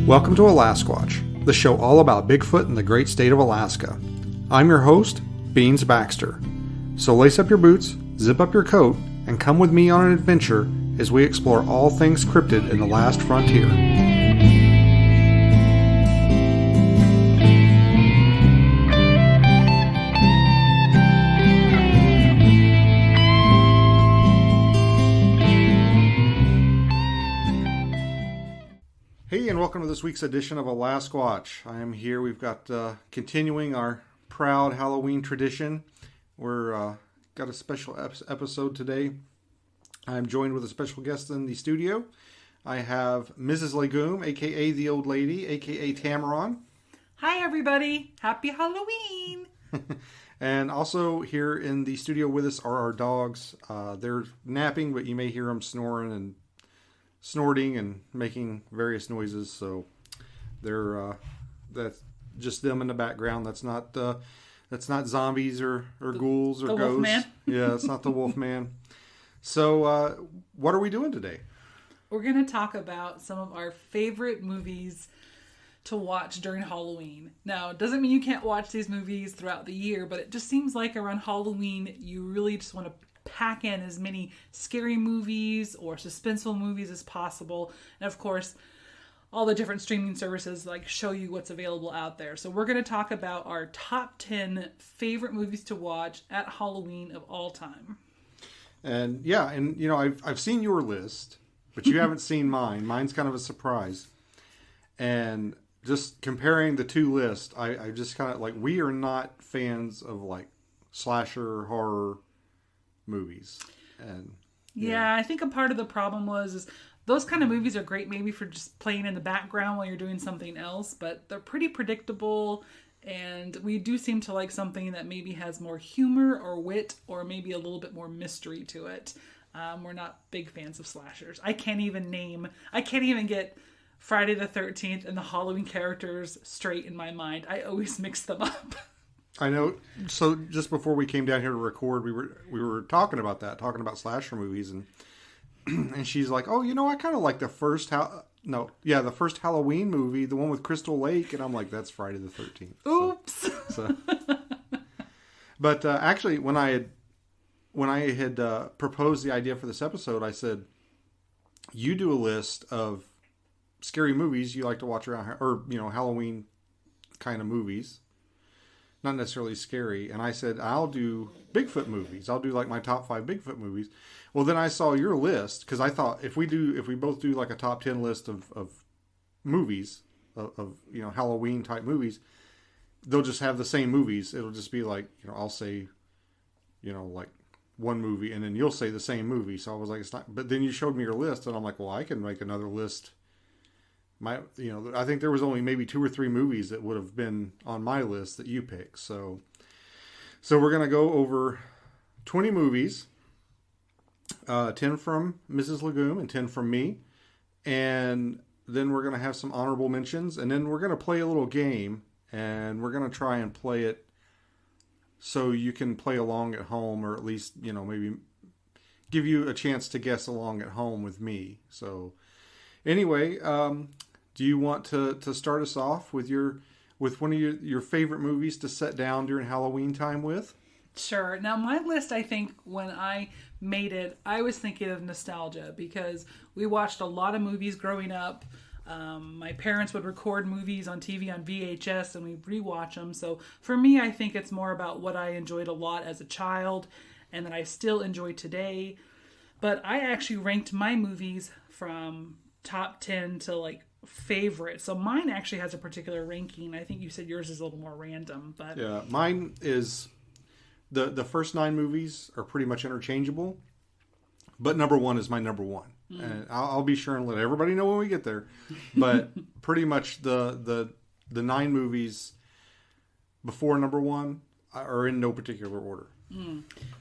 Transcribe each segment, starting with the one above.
Welcome to Alasquatch, the show all about Bigfoot in the great state of Alaska. I'm your host, Beans Baxter. So lace up your boots, zip up your coat, and come with me on an adventure as we explore all things cryptid in the last frontier. Hey, and welcome to this week's edition of Alasquatch. I am here. We've got continuing our proud Halloween tradition. We're got a special episode today. I'm joined with a special guest in the studio. I have Mrs. Lagoon, a.k.a. the old lady, a.k.a. Tamaron. Hi, everybody. Happy Halloween. And also here in the studio with us are our dogs. They're napping, but you may hear them snoring and snorting and making various noises. So they're that's just them in the background. That's not zombies or ghouls or the ghosts. Wolfman. Yeah, it's not the Wolfman. So what are we doing today? We're going to talk about some of our favorite movies to watch during Halloween. Now, it doesn't mean you can't watch these movies throughout the year, but it just seems like around Halloween, you really just want to pack in as many scary movies or suspenseful movies as possible. And of course, all the different streaming services show you what's available out there. So we're going to talk about our top 10 favorite movies to watch at Halloween of all time. And yeah, and you know, I've seen your list, but you haven't seen mine. Mine's kind of a surprise. And just comparing the two lists, I just kind of we are not fans of slasher horror movies. And yeah, I think a part of the problem is those kind of movies are great maybe for just playing in the background while you're doing something else, but they're pretty predictable. And we do seem to like something that maybe has more humor or wit or maybe a little bit more mystery to it. We're not big fans of slashers. I can't even get Friday the 13th and the Halloween characters straight in my mind. I always mix them up. I know. So just before we came down here to record, we were talking about slasher movies, and and she's like, "Oh, you know, I kind of like the first the first Halloween movie, the one with Crystal Lake," and I'm like, "That's Friday the 13th." Oops. But actually, when I had proposed the idea for this episode, I said, "You do a list of scary movies you like to watch around, or Halloween kind of movies." Not necessarily scary. And I said, I'll do Bigfoot movies. I'll do my top 5 Bigfoot movies. Well, then I saw your list, because I thought if we both do a top 10 list of movies, of Halloween type movies, they'll just have the same movies. It'll just be I'll say, one movie, and then you'll say the same movie. So I was like, it's not, but then you showed me your list, and I'm like, well, I can make another list. I think there was only maybe 2 or 3 movies that would have been on my list that you picked. So we're going to go over 20 movies, 10 from Mrs. Lagoon and 10 from me. And then we're going to have some honorable mentions, and then we're going to play a little game, and we're going to try and play it so you can play along at home, or at least, maybe give you a chance to guess along at home with me. So anyway, do you want to start us off with one of your favorite movies to set down during Halloween time with? Sure. Now, my list, I think, when I made it, I was thinking of nostalgia, because we watched a lot of movies growing up. My parents would record movies on TV on VHS, and we'd rewatch them. So for me, I think it's more about what I enjoyed a lot as a child and that I still enjoy today. But I actually ranked my movies from top 10 to favorite. So mine actually has a particular ranking. I think you said yours is a little more random, but yeah, mine is the first 9 movies are pretty much interchangeable, but number 1 is my number 1. And I'll be sure and let everybody know when we get there. But pretty much the 9 movies before number 1 are in no particular order.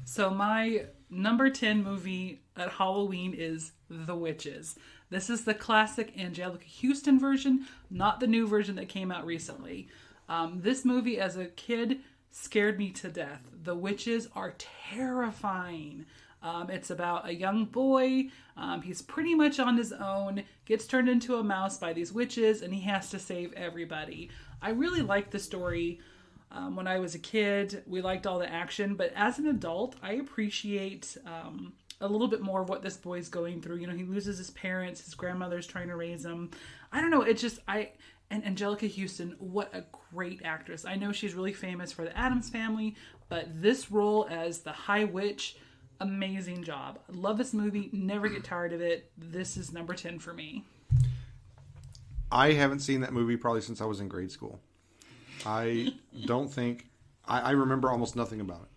So my number 10 movie at Halloween is The Witches. This is the classic Angelica Houston version, not the new version that came out recently. This movie as a kid scared me to death. The witches are terrifying. It's about a young boy. He's pretty much on his own, gets turned into a mouse by these witches, and he has to save everybody. I really liked the story. When I was a kid, we liked all the action, but as an adult, I appreciate a little bit more of what this boy's going through. He loses his parents, his grandmother's trying to raise him. I don't know, and Angelica Houston, what a great actress. I know she's really famous for the Addams Family, but this role as the High Witch, amazing job. I love this movie, never get tired of it. This is number 10 for me. I haven't seen that movie probably since I was in grade school. I don't think... I remember almost nothing about it.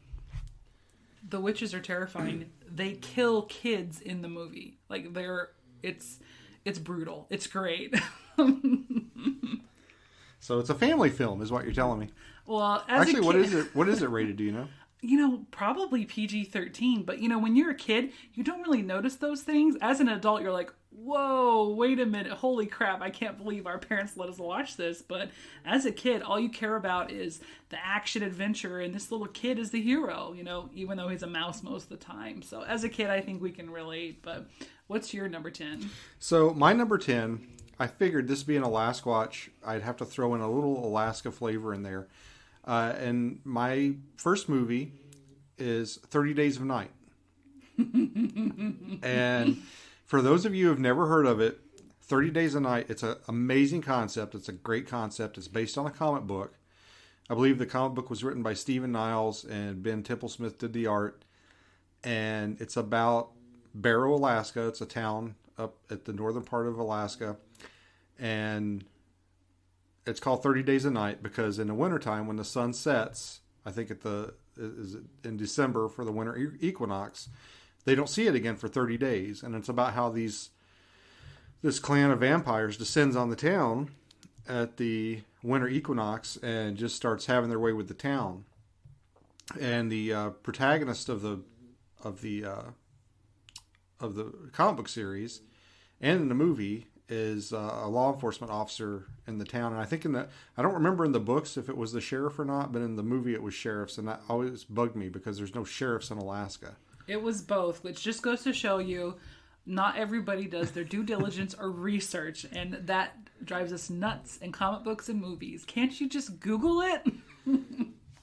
The witches are terrifying. They kill kids in the movie. Like, it's brutal. It's great. So it's a family film, is what you're telling me. Well, as actually, a kid, what is it? What is it rated? Do you know? Probably PG-13. But when you're a kid, you don't really notice those things. As an adult, you're like, "Whoa, wait a minute! Holy crap! I can't believe our parents let us watch this." But as a kid, all you care about is the action adventure, and this little kid is the hero. Even though he's a mouse most of the time. So as a kid, I think we can relate. But what's your number 10? So my number 10. I figured this being a Alaska watch, I'd have to throw in a little Alaska flavor in there. And my first movie is 30 Days of Night. And for those of you who have never heard of it, 30 Days of Night, it's an amazing concept. It's a great concept. It's based on a comic book. I believe the comic book was written by Stephen Niles and Ben Templesmith did the art. And it's about Barrow, Alaska. It's a town up at the northern part of Alaska. And it's called 30 Days a Night because in the wintertime when the sun sets, I think in December for the winter equinox, they don't see it again for 30 days. And it's about how this clan of vampires descends on the town at the winter equinox and just starts having their way with the town. And the protagonist of the comic book series and in the movie is a law enforcement officer in the town. And I think I don't remember in the books if it was the sheriff or not, but in the movie it was sheriffs. And that always bugged me because there's no sheriffs in Alaska. It was both, which just goes to show you not everybody does their due diligence or research. And that drives us nuts in comic books and movies. Can't you just Google it?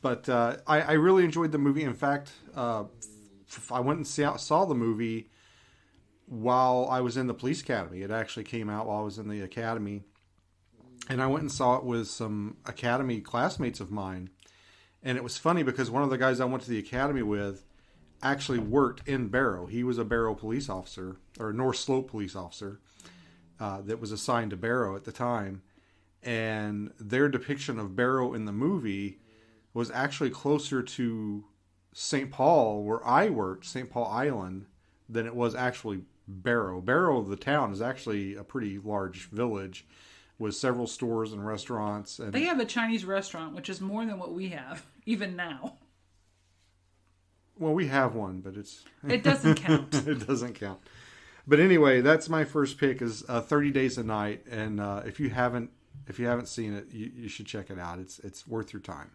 But I really enjoyed the movie. In fact, I went and saw the movie while I was in the police academy. It actually came out while I was in the academy. And I went and saw it with some academy classmates of mine. And it was funny because one of the guys I went to the academy with actually worked in Barrow. He was a Barrow police officer, or North Slope police officer, that was assigned to Barrow at the time. And their depiction of Barrow in the movie was actually closer to St. Paul, where I worked, St. Paul Island, than it was actually Barrow. Barrow, the town, is actually a pretty large village with several stores and restaurants. And they have a Chinese restaurant, which is more than what we have, even now. Well, we have one, but it doesn't count. It doesn't count. But anyway, that's my first pick is 30 Days a Night. And if you haven't seen it, you should check it out. It's worth your time.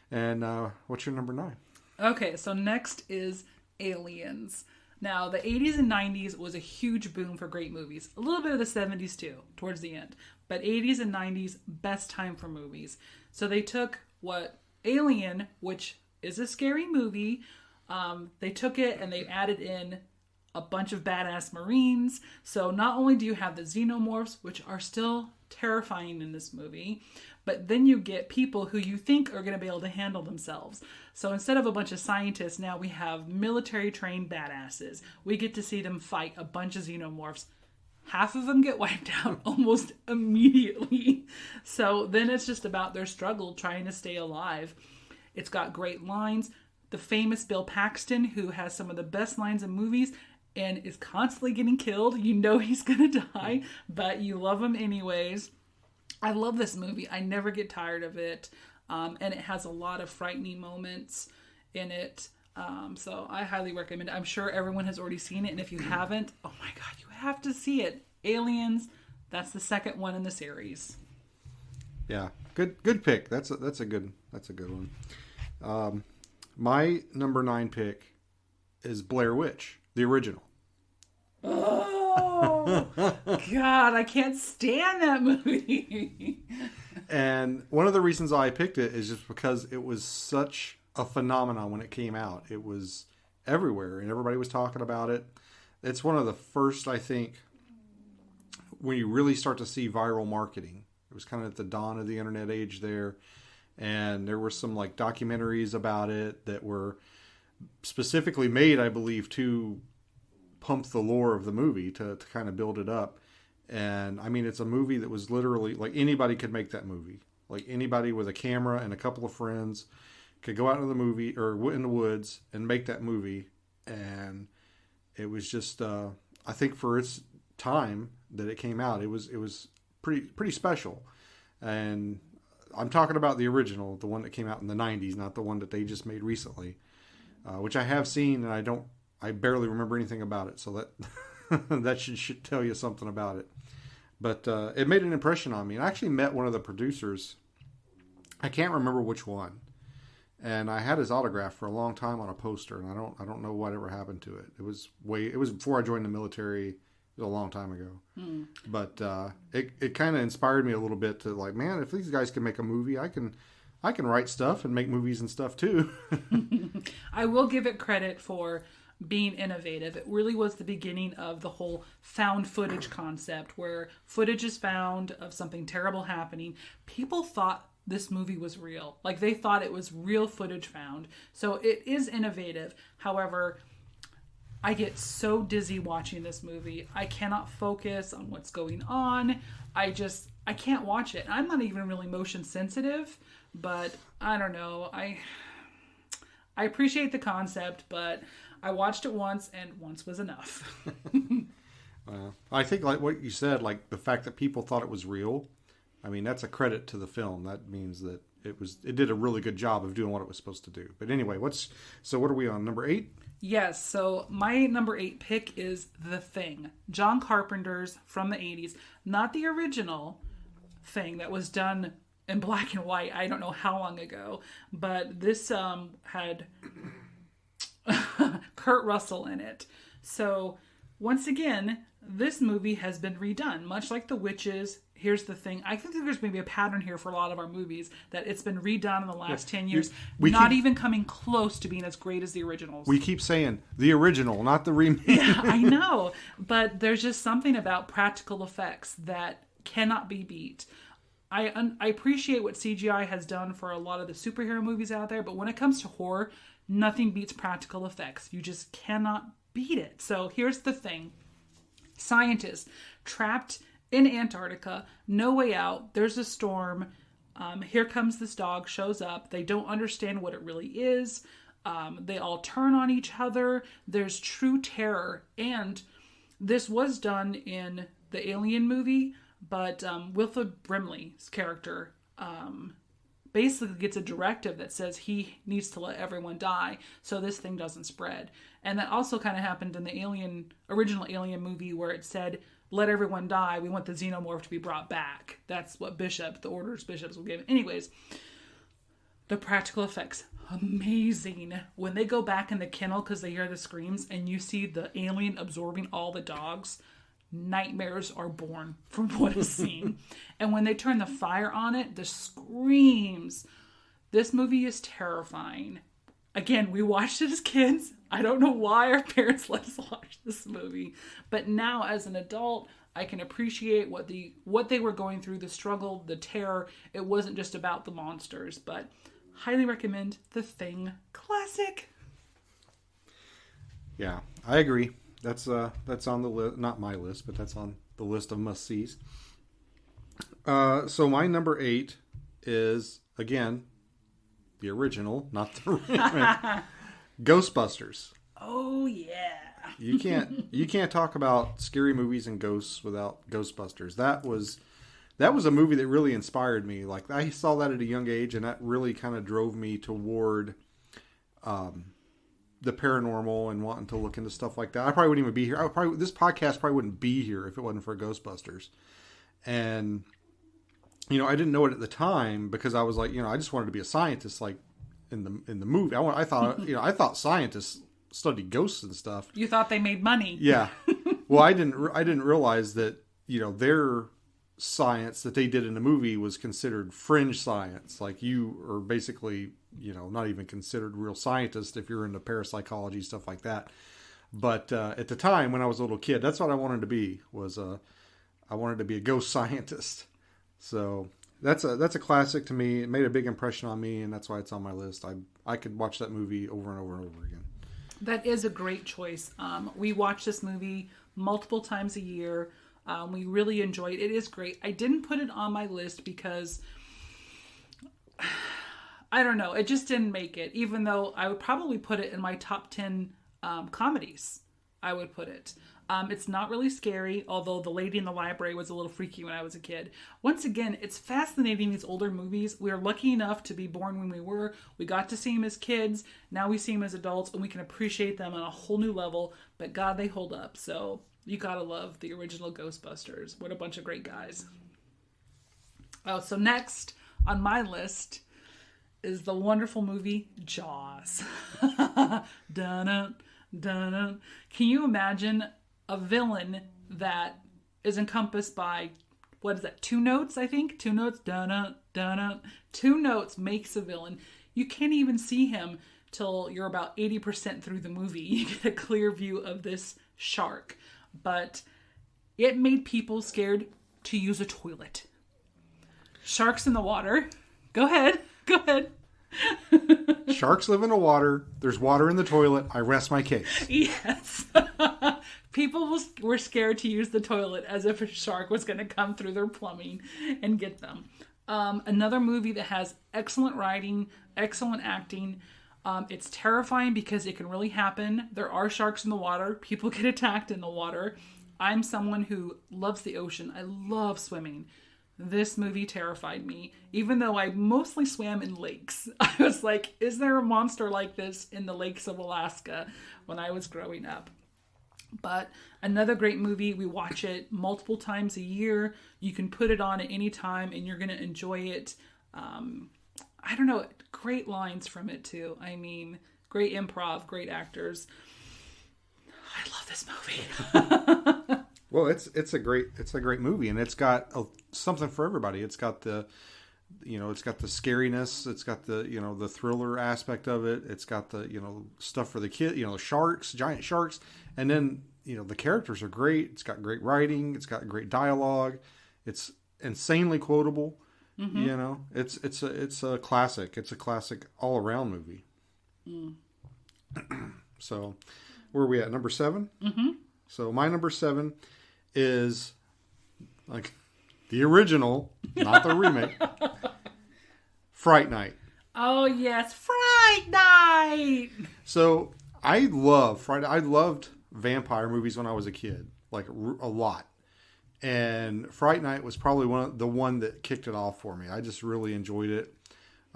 And what's your number 9? Okay, so next is Aliens. Now, the 80s and 90s was a huge boom for great movies. A little bit of the 70s too, towards the end. But 80s and 90s, best time for movies. So they took what Alien, which is a scary movie, they took it and they added in a bunch of badass Marines. So not only do you have the xenomorphs, which are still terrifying in this movie, but then you get people who you think are going to be able to handle themselves. So instead of a bunch of scientists, now we have military-trained badasses. We get to see them fight a bunch of xenomorphs. Half of them get wiped out almost immediately. So then it's just about their struggle trying to stay alive. It's got great lines. The famous Bill Paxton, who has some of the best lines in movies and is constantly getting killed. You know he's going to die, but you love him anyways. I love this movie. I never get tired of it. And it has a lot of frightening moments in it. So I highly recommend it. I'm sure everyone has already seen it. And if you haven't, oh my God, you have to see it. Aliens, that's the second one in the series. Yeah, good pick. That's a good one. My number 9 pick is Blair Witch, the original. Oh, God, I can't stand that movie. And one of the reasons I picked it is just because it was such a phenomenon when it came out. It was everywhere and everybody was talking about it. It's one of the first, I think, when you really start to see viral marketing. It was kind of at the dawn of the internet age there. And there were some like documentaries about it that were specifically made, I believe, to pump the lore of the movie, to kind of build it up. And I mean, it's a movie that was literally like anybody could make that movie. Like anybody with a camera and a couple of friends could go out into the movie or in the woods and make that movie. And it was just, I think for its time that it came out, it was pretty special. And I'm talking about the original, the one that came out in the 90s, not the one that they just made recently, which I have seen, and I barely remember anything about it. So that that should tell you something about it. But it made an impression on me. And I actually met one of the producers. I can't remember which one. And I had his autograph for a long time on a poster, and I don't know whatever happened to it. It was before I joined the military. It was a long time ago. But it kind of inspired me a little bit to like, man, if these guys can make a movie, I can write stuff and make movies and stuff too. I will give it credit for being innovative. It really was the beginning of the whole found footage concept, where footage is found of something terrible happening. People thought this movie was real. Like, they thought it was real footage found. So it is innovative. However, I get so dizzy watching this movie. I cannot focus on what's going on. I can't watch it. I'm not even really motion sensitive, but I don't know. I appreciate the concept, but I watched it once, and once was enough. I think like what you said, like the fact that people thought it was real, I mean, that's a credit to the film. That means that it did a really good job of doing what it was supposed to do. But anyway, what are we on, number 8? Yes, so my number 8 pick is The Thing. John Carpenter's from the 80s. Not the original Thing that was done in black and white, I don't know how long ago. But this had Kurt Russell in it. So once again, this movie has been redone, much like The Witches. Here's the thing. I think there's maybe a pattern here for a lot of our movies, that it's been redone in the last 10 years, even coming close to being as great as the originals. We keep saying the original, not the remake. Yeah, I know. But there's just something about practical effects that cannot be beat. I appreciate what CGI has done for a lot of the superhero movies out there, but when it comes to horror, nothing beats practical effects. You just cannot beat it. So here's the thing. Scientists trapped in Antarctica, no way out. There's a storm. Here comes this dog, shows up. They don't understand what it really is. They all turn on each other. There's true terror. And this was done in the Alien movie, but Wilford Brimley's character basically gets a directive that says he needs to let everyone die so this thing doesn't spread. And that also kind of happened in the original Alien movie, where it said, let everyone die. We want the xenomorph to be brought back. That's what the orders bishops will give. Anyways, the practical effects, amazing. When they go back in the kennel because they hear the screams and you see the alien absorbing all the dogs, nightmares are born from what is seen. And when they turn the fire on it, the screams. This movie is terrifying. Again, we watched it as kids. I don't know why our parents let us watch this movie. But now, as an adult, I can appreciate what they were going through, the struggle, the terror. It wasn't just about the monsters. But highly recommend The Thing. Classic. Yeah, I agree. That's on the list. Not my list, but that's on the list of must-sees. So my number 8 is, again, the original, not the remake. Ghostbusters. Oh yeah. You can't talk about scary movies and ghosts without Ghostbusters. That was a movie that really inspired me. Like, I saw that at a young age, and that really kind of drove me toward the paranormal and wanting to look into stuff like that. I probably wouldn't even be here. This podcast probably wouldn't be here if it wasn't for Ghostbusters. And I didn't know it at the time because I was like, I just wanted to be a scientist, like in the movie. I thought scientists study ghosts and stuff. You thought they made money. Yeah. Well, I didn't realize that, their science that they did in the movie was considered fringe science. Like, you are basically, not even considered real scientist if you're into parapsychology, stuff like that. But at the time when I was a little kid, that's what I wanted to be, I wanted to be a ghost scientist. So that's a classic to me. It made a big impression on me, and that's why it's on my list. I could watch that movie over and over and over again. That is a great choice. We watch this movie multiple times a year. We really enjoy it. It is great. I didn't put it on my list because, I don't know, it just didn't make it. Even though I would probably put it in my top 10 comedies, I would put it. It's not really scary, although The Lady in the Library was a little freaky when I was a kid. Once again, it's fascinating, these older movies. We are lucky enough to be born when we were. We got to see them as kids. Now we see them as adults, and we can appreciate them on a whole new level. But God, they hold up. So you gotta love the original Ghostbusters. What a bunch of great guys. Oh, so next on my list is the wonderful movie Jaws. Dun-dun, dun-dun. Can you imagine a villain that is encompassed by, what is that, 2 notes, I think? 2 notes, dun-dun, dun-dun. 2 notes makes a villain. You can't even see him till you're about 80% through the movie. You get a clear view of this shark. But it made people scared to use a toilet. Sharks in the water. Go ahead. Sharks live in the water. There's water in the toilet. I rest my case. Yes. People were scared to use the toilet as if a shark was going to come through their plumbing and get them. Another movie that has excellent writing, excellent acting. It's terrifying because it can really happen. There are sharks in the water. People get attacked in the water. I'm someone who loves the ocean. I love swimming. This movie terrified me. Even though I mostly swam in lakes. I was like, is there a monster like this in the lakes of Alaska when I was growing up? But another great movie. We watch it multiple times a year. You can put it on at any time and you're going to enjoy it. I don't know. Great lines from it too. I mean, great improv, great actors. I love this movie. Well, it's a great movie, and it's got something for everybody. It's got the scariness. It's got the thriller aspect of it. It's got the stuff for the kid. Sharks, giant sharks, and then the characters are great. It's got great writing. It's got great dialogue. It's insanely quotable. Mm-hmm. It's a classic. It's a classic all around movie. Mm. So, where are we at? Number 7? Mm-hmm. So my number 7 is like the original, not the remake. Fright Night. Oh yes, Fright Night. So I love Fright. I loved vampire movies when I was a kid, like a lot. And Fright Night was probably the one that kicked it off for me. I just really enjoyed it.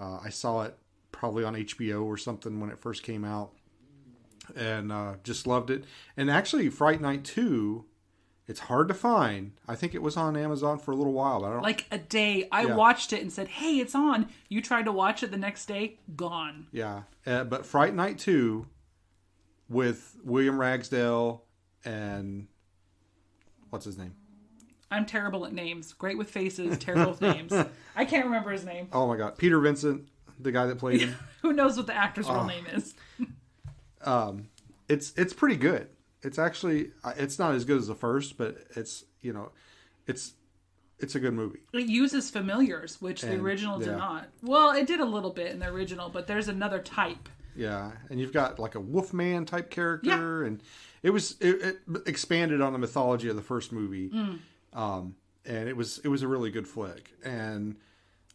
I saw it probably on HBO or something when it first came out, and just loved it. And actually, Fright Night 2, it's hard to find. I think it was on Amazon for a little while, but I don't. Like a day, I watched it and said, "Hey, it's on." You tried to watch it the next day, gone. Yeah, but Fright Night 2 with William Ragsdale and what's his name? I'm terrible at names. Great with faces, terrible with names. I can't remember his name. Oh my God. Peter Vincent, the guy that played him. Who knows what the actor's real name is? It's pretty good. It's actually, it's not as good as the first, but it's a good movie. It uses familiars, which the original did not. Well, it did a little bit in the original, but there's another type. Yeah. And you've got like a Wolfman type character, and it expanded on the mythology of the first movie. And it was a really good flick. And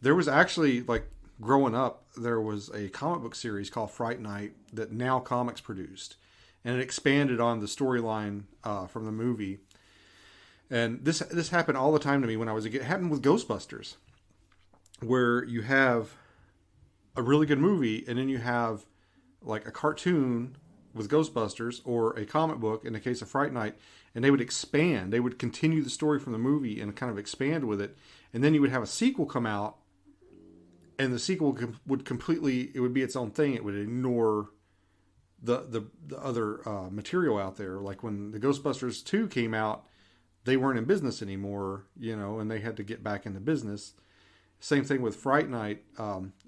there was actually, like, growing up, there was a comic book series called Fright Night that Now Comics produced. And it expanded on the storyline from the movie. And this happened all the time to me when I was a kid. It happened with Ghostbusters, where you have a really good movie, and then you have, like, a cartoon with Ghostbusters, or a comic book in the case of Fright Night, and they would expand. They would continue the story from the movie and kind of expand with it. And then you would have a sequel come out, and the sequel would completely, it would be its own thing. It would ignore the other material out there. Like when the Ghostbusters 2 came out, they weren't in business anymore, and they had to get back into business. Same thing with Fright Night.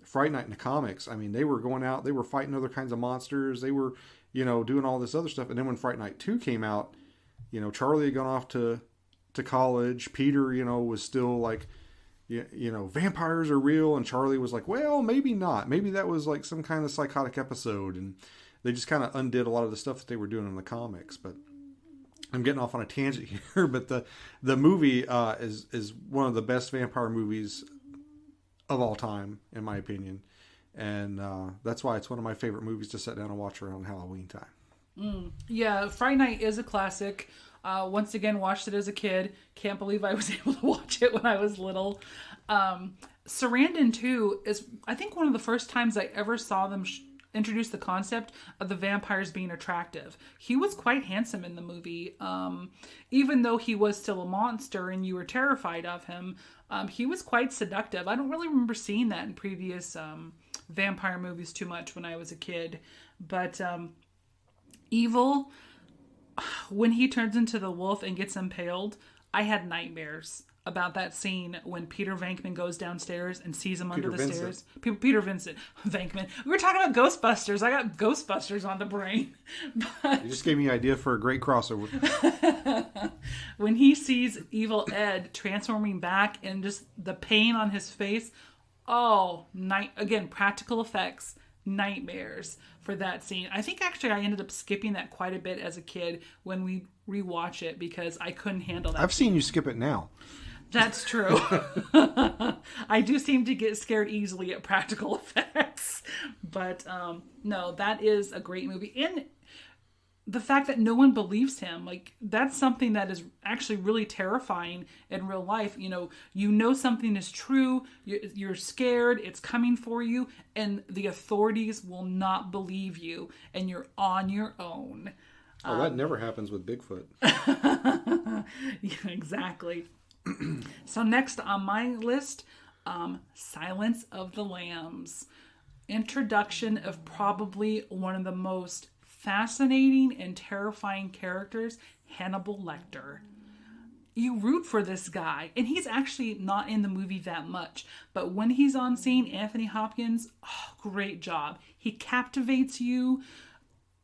Fright Night in the comics, I mean, they were going out, they were fighting other kinds of monsters. They were, doing all this other stuff. And then when Fright Night 2 came out, Charlie had gone off to college. Peter, was still like, vampires are real. And Charlie was like, well, maybe not. Maybe that was like some kind of psychotic episode. And they just kind of undid a lot of the stuff that they were doing in the comics. But I'm getting off on a tangent here. But the movie is one of the best vampire movies of all time, in my opinion. And that's why it's one of my favorite movies to sit down and watch around Halloween time. Yeah, Fright Night is a classic. Once again, watched it as a kid. Can't believe I was able to watch it when I was little. Sarandon, too, is, I think, one of the first times I ever saw them introduce the concept of the vampires being attractive. He was quite handsome in the movie. Even though he was still a monster and you were terrified of him, he was quite seductive. I don't really remember seeing that in previous vampire movies too much when I was a kid. But Evil, when he turns into the wolf and gets impaled, I had nightmares about that scene when Peter Venkman goes downstairs and sees him under the stairs. Peter Vincent Venkman. We were talking about Ghostbusters. I got Ghostbusters on the brain. But you just gave me an idea for a great crossover. When he sees Evil Ed transforming back and just the pain on his face, again, practical effects, nightmares for that scene. I think actually I ended up skipping that quite a bit as a kid when we rewatch it because I couldn't handle that. I've seen you skip it now. That's true. I do seem to get scared easily at practical effects. But no, that is a great movie. And the fact that no one believes him, like, that's something that is actually really terrifying in real life. You know something is true, you're scared, it's coming for you, and the authorities will not believe you, and you're on your own. Oh, that never happens with Bigfoot. Yeah, exactly. So next on my list, Silence of the Lambs. Introduction of probably one of the most fascinating and terrifying characters, Hannibal Lecter. You root for this guy, and he's actually not in the movie that much, but when he's on scene, Anthony Hopkins, great job. He captivates you.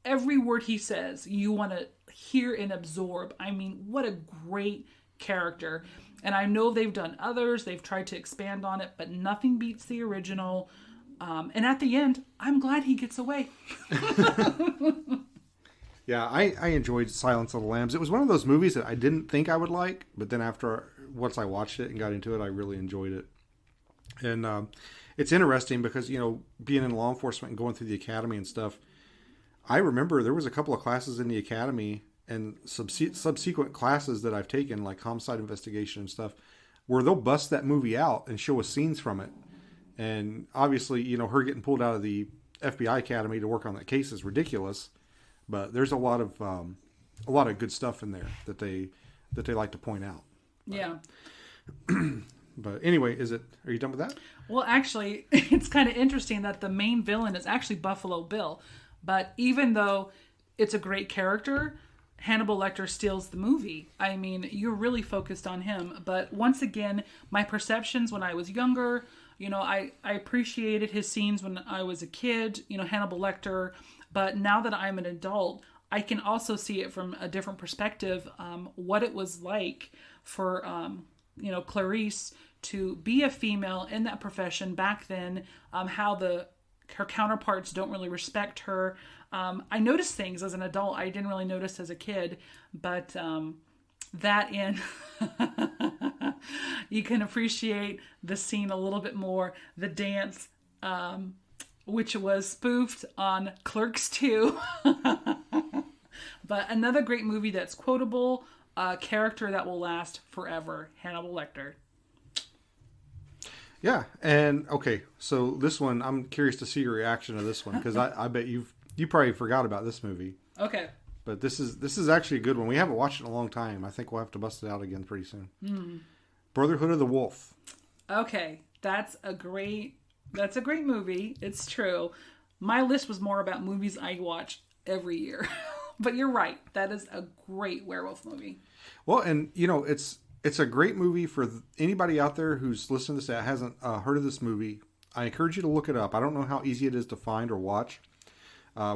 Every word he says, you want to hear and absorb. I mean, what a great character. And I know they've done others, they've tried to expand on it, but nothing beats the original. And at the end, I'm glad he gets away. Yeah, I enjoyed Silence of the Lambs. It was one of those movies that I didn't think I would like, but then once I watched it and got into it, I really enjoyed it. And it's interesting because, being in law enforcement and going through the academy and stuff, I remember there was a couple of classes in the academy and subsequent classes that I've taken, like homicide investigation and stuff, where they'll bust that movie out and show us scenes from it. And obviously, her getting pulled out of the FBI Academy to work on that case is ridiculous. But there's a lot of good stuff in there that they like to point out. But, yeah. But anyway, are you done with that? Well, actually, it's kind of interesting that the main villain is actually Buffalo Bill. But even though it's a great character, Hannibal Lecter steals the movie. I mean, you're really focused on him. But once again, my perceptions when I was younger, I appreciated his scenes when I was a kid, Hannibal Lecter. But now that I'm an adult, I can also see it from a different perspective, what it was like for, Clarice to be a female in that profession back then, how her counterparts don't really respect her. I noticed things as an adult I didn't really notice as a kid, but that in you can appreciate the scene a little bit more, the dance, which was spoofed on Clerks 2. But another great movie that's quotable, character that will last forever, Hannibal Lecter. Yeah, and okay, so this one, I'm curious to see your reaction to this one, because I bet you probably forgot about this movie. Okay. But this is actually a good one. We haven't watched it in a long time. I think we'll have to bust it out again pretty soon. Brotherhood of the Wolf. Okay, that's a great movie. It's true. My list was more about movies I watched every year. But you're right. That is a great werewolf movie. Well, and it's a great movie for anybody out there who's listening to this that hasn't heard of this movie. I encourage you to look it up. I don't know how easy it is to find or watch.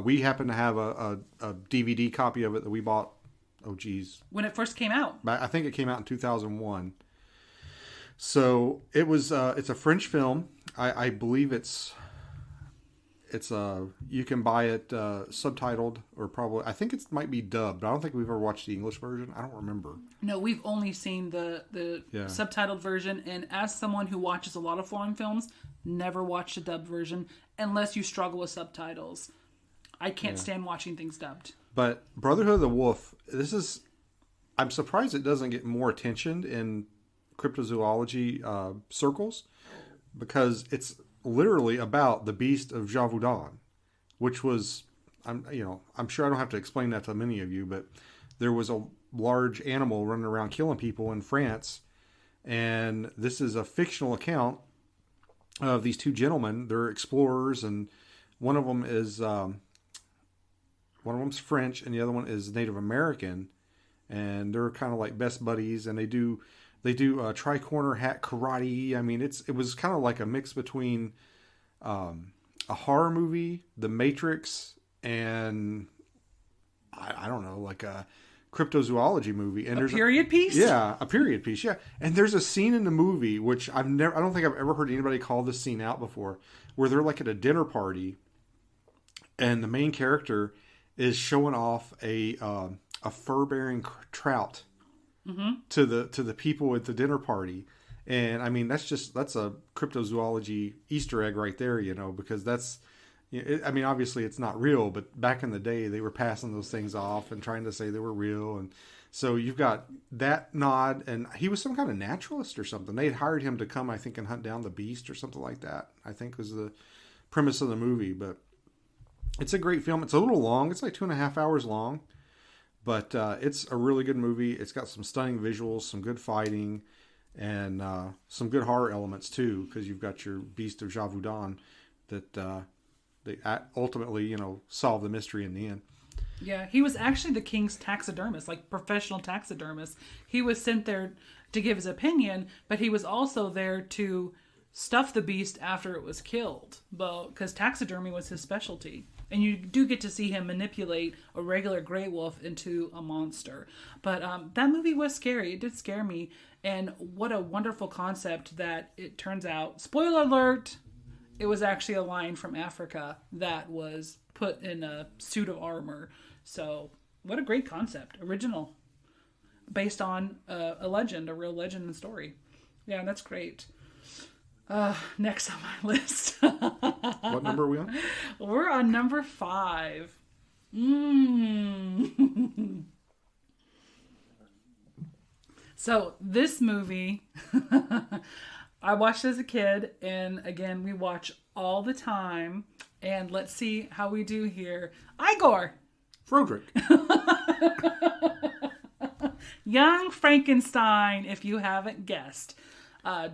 We happen to have a DVD copy of it that we bought. Oh, geez. When it first came out. I think it came out in 2001. So it was. It's a French film. I believe it's you can buy it subtitled, or probably I think it might be dubbed. I don't think we've ever watched the English version. I don't remember. No, we've only seen the subtitled version, and as someone who watches a lot of foreign films, never watched a dubbed version unless you struggle with subtitles. I can't stand watching things dubbed. But Brotherhood of the Wolf, I'm surprised it doesn't get more attention in cryptozoology circles, because it's literally about the beast of Javaudan, which was, I'm sure I don't have to explain that to many of you, but there was a large animal running around killing people in France, and this is a fictional account of these two gentlemen. They're explorers, and one of them is French, and the other one is Native American, and they're kind of like best buddies, and they do tri-corner hat karate. I mean, it was kind of like a mix between a horror movie, The Matrix, and I don't know, like a cryptozoology movie. And a period piece? Yeah, a period piece, yeah. And there's a scene in the movie, which I don't think I've ever heard anybody call this scene out before, where they're like at a dinner party, and the main character is showing off a fur-bearing trout to the people at the dinner party. And I mean, that's a cryptozoology Easter egg right there, because that's, I mean, obviously it's not real, but back in the day they were passing those things off and trying to say they were real. And so you've got that nod, and he was some kind of naturalist or something. They had hired him to come, I think, and hunt down the beast or something like that, I think was the premise of the movie. But it's a great film. It's a little long. It's like 2.5 hours long, but it's a really good movie. It's got some stunning visuals, some good fighting, and some good horror elements too, because you've got your Beast of Javaudan that they ultimately, solve the mystery in the end. Yeah, he was actually the king's taxidermist, like professional taxidermist. He was sent there to give his opinion, but he was also there to stuff the beast after it was killed, because taxidermy was his specialty. And you do get to see him manipulate a regular gray wolf into a monster. But that movie was scary. It did scare me. And what a wonderful concept that it turns out. Spoiler alert! It was actually a lion from Africa that was put in a suit of armor. So what a great concept. Original. Based on a legend, a real legend and story. Yeah, that's great. Next on my list. What number are we on? We're on number 5. So this movie, I watched as a kid, and again, we watch all the time. And let's see how we do here. Igor! Froderick. Young Frankenstein, if you haven't guessed.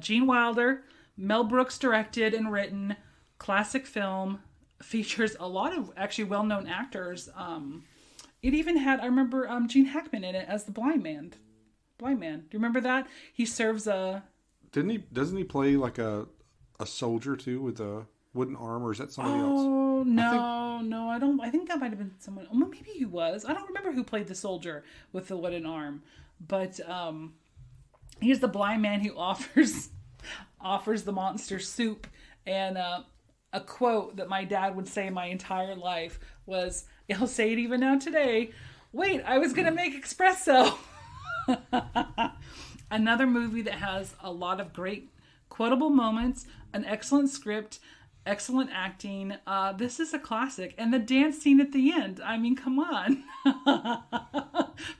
Gene Wilder, Mel Brooks directed and written, classic film, features a lot of actually well-known actors. It even had, I remember, Gene Hackman in it as the blind man. Do you remember that? He serves a... Doesn't he play like a soldier too with a wooden arm, or is that somebody else? Oh, no, I don't. I think that might have been someone. Oh, maybe he was. I don't remember who played the soldier with the wooden arm, but he's the blind man who offers the monster soup. And a quote that my dad would say my entire life was, he'll say it even now today, "Wait, I was gonna make espresso." Another movie that has a lot of great quotable moments, an excellent script, excellent acting. This is a classic. And the dance scene at the end. I mean, come on.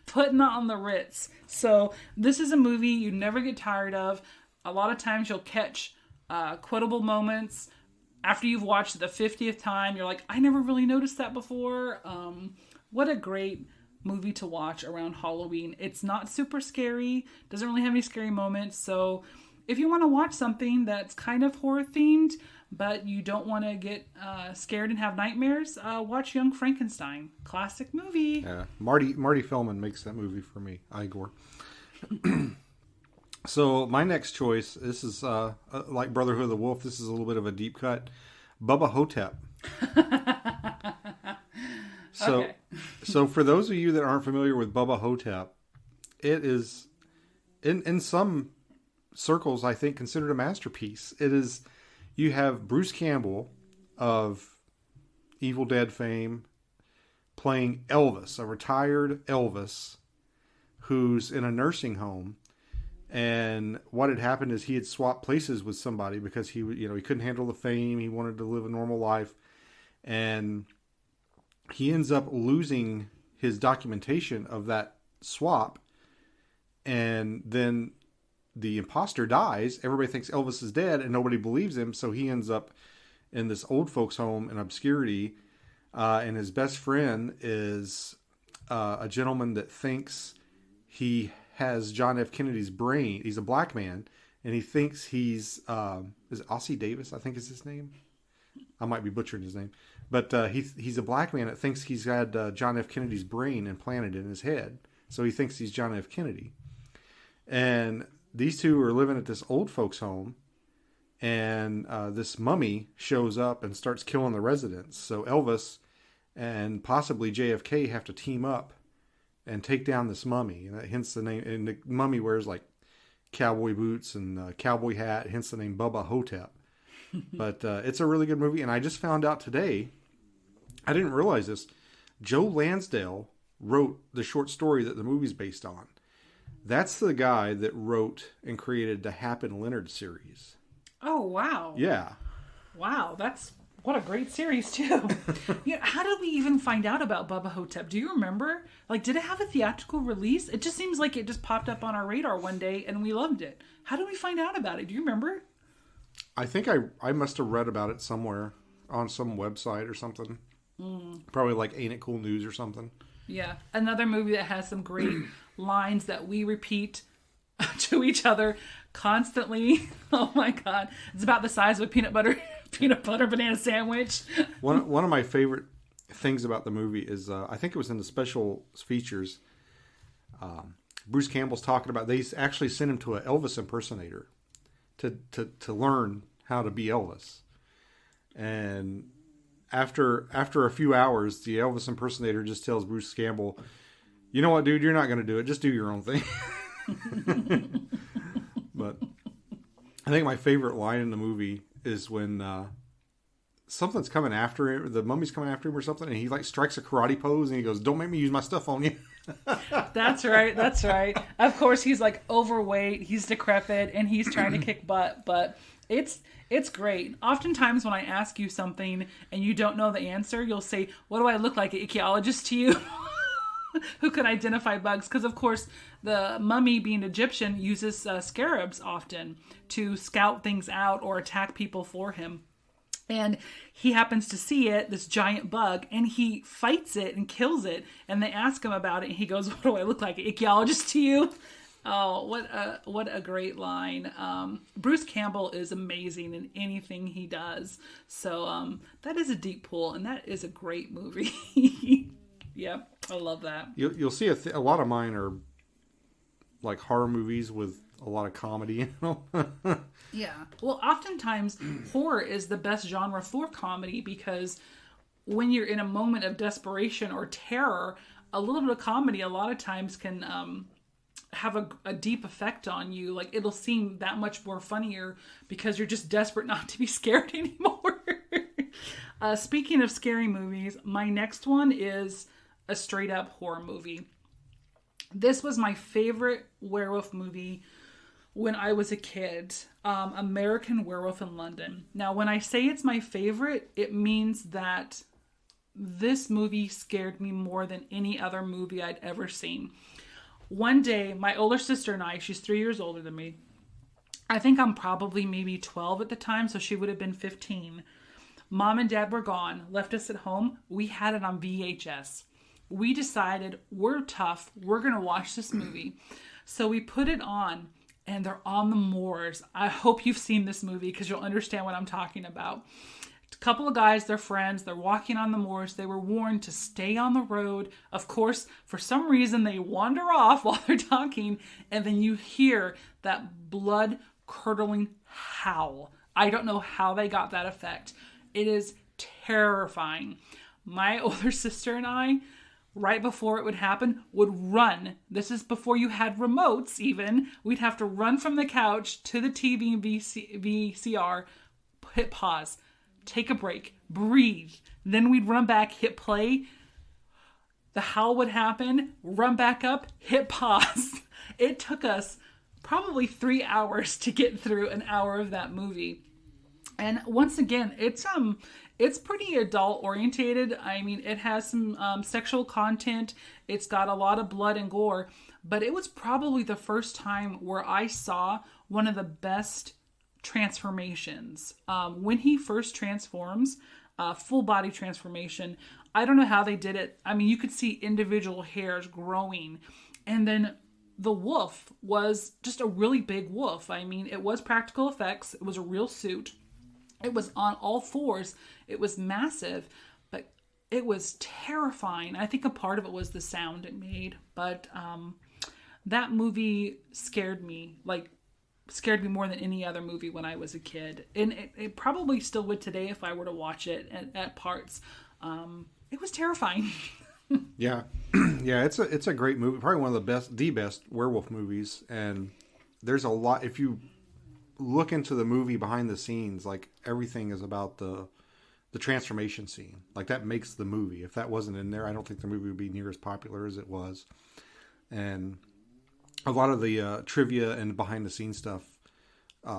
Putting on the Ritz. So this is a movie you never get tired of. A lot of times you'll catch quotable moments. After you've watched it the 50th time, you're like, I never really noticed that before. What a great movie to watch around Halloween. It's not super scary. Doesn't really have any scary moments. So if you want to watch something that's kind of horror themed, but you don't want to get scared and have nightmares, watch Young Frankenstein. Classic movie. Yeah, Marty Feldman makes that movie for me. Igor. So my next choice, this is like Brotherhood of the Wolf. This is a little bit of a deep cut. Bubba Hotep. Okay. So for those of you that aren't familiar with Bubba Hotep, it is in some circles, I think, considered a masterpiece. It is. You have Bruce Campbell of Evil Dead fame playing Elvis, a retired Elvis who's in a nursing home. And what had happened is he had swapped places with somebody because he couldn't handle the fame. He wanted to live a normal life. And he ends up losing his documentation of that swap. And then the imposter dies. Everybody thinks Elvis is dead and nobody believes him. So he ends up in this old folks home in obscurity. And his best friend is a gentleman that thinks he has John F. Kennedy's brain. He's a black man. And he thinks he's, is it Ossie Davis? I think is his name. I might be butchering his name. But he's a black man that thinks he's had John F. Kennedy's brain implanted in his head. So he thinks he's John F. Kennedy. And these two are living at this old folks home, and this mummy shows up and starts killing the residents. So Elvis and possibly JFK have to team up and take down this mummy. And hence the name. And the mummy wears like cowboy boots and cowboy hat, hence the name Bubba Hotep. But it's a really good movie. And I just found out today, I didn't realize this, Joe Lansdale wrote the short story that the movie's based on. That's the guy that wrote and created the Hap and Leonard series. Oh, wow. Yeah. Wow, what a great series, too. How did we even find out about Bubba Hotep? Do you remember? Like, did it have a theatrical release? It just seems like it just popped up on our radar one day and we loved it. How did we find out about it? Do you remember? I think I must have read about it somewhere on some website or something. Probably like Ain't It Cool News or something. Yeah. Another movie that has some great lines that we repeat to each other constantly. Oh my God. It's about the size of a peanut butter banana sandwich. One of my favorite things about the movie is, I think it was in the special features, Bruce Campbell's talking about, they actually sent him to an Elvis impersonator to learn how to be Elvis. And after a few hours, the Elvis impersonator just tells Bruce Campbell, you know what, dude, you're not going to do it. Just do your own thing. But I think my favorite line in the movie is when something's coming after him, the mummy's coming after him or something, and he like strikes a karate pose and he goes, don't make me use my stuff on you. That's right. Of course, he's like overweight, he's decrepit, and he's trying to kick butt, but it's great. Oftentimes when I ask you something and you don't know the answer, you'll say, what do I look like, an ichthyologist to you? Who can identify bugs? Because, of course, the mummy, being Egyptian, uses scarabs often to scout things out or attack people for him. And he happens to see it, this giant bug, and he fights it and kills it. And they ask him about it, and he goes, what do I look like, an ichthyologist to you? Oh, what a great line. Bruce Campbell is amazing in anything he does. So that is a deep pull, and that is a great movie. Yep, I love that. You'll see a lot of mine are like horror movies with a lot of comedy, you know? Yeah. Well, oftentimes horror is the best genre for comedy because when you're in a moment of desperation or terror, a little bit of comedy a lot of times can have a deep effect on you. Like, it'll seem that much more funnier because you're just desperate not to be scared anymore. Speaking of scary movies, my next one is a straight up horror movie. This was my favorite werewolf movie when I was a kid. American Werewolf in London. Now, when I say it's my favorite, it means that this movie scared me more than any other movie I'd ever seen. One day, my older sister and I, she's 3 years older than me. I think I'm probably maybe 12 at the time, so she would have been 15. Mom and Dad were gone, left us at home. We had it on VHS. We decided we're tough. We're going to watch this movie. So we put it on. and they're on the moors. I hope you've seen this movie because you'll understand what I'm talking about. A couple of guys, they're friends, they're walking on the moors. They were warned to stay on the road. Of course, for some reason, they wander off while they're talking, and then you hear that blood-curdling howl. I don't know how they got that effect. It is terrifying. My older sister and I, right before it would happen, would run. This is before you had remotes even. We'd have to run from the couch to the TV and VCR, hit pause, take a break, breathe. Then we'd run back, hit play. The howl would happen, run back up, hit pause. It took us probably 3 hours to get through an hour of that movie. And once again, it's pretty adult orientated. I mean, it has some sexual content. It's got a lot of blood and gore, but it was probably the first time where I saw one of the best transformations. When he first transforms, full body transformation, I don't know how they did it. I mean, you could see individual hairs growing, and then the wolf was just a really big wolf. I mean, it was practical effects. It was a real suit. It was on all fours. It was massive, but it was terrifying. I think a part of it was the sound it made, but that movie scared me more than any other movie when I was a kid. And it probably still would today if I were to watch it at parts. It was terrifying. Yeah. Yeah, it's a great movie. Probably one of the best werewolf movies. And there's a lot, if you look into the movie behind the scenes, like everything is about the transformation scene. Like that makes the movie. If that wasn't in there, I don't think the movie would be near as popular as it was. And a lot of the trivia and behind the scenes stuff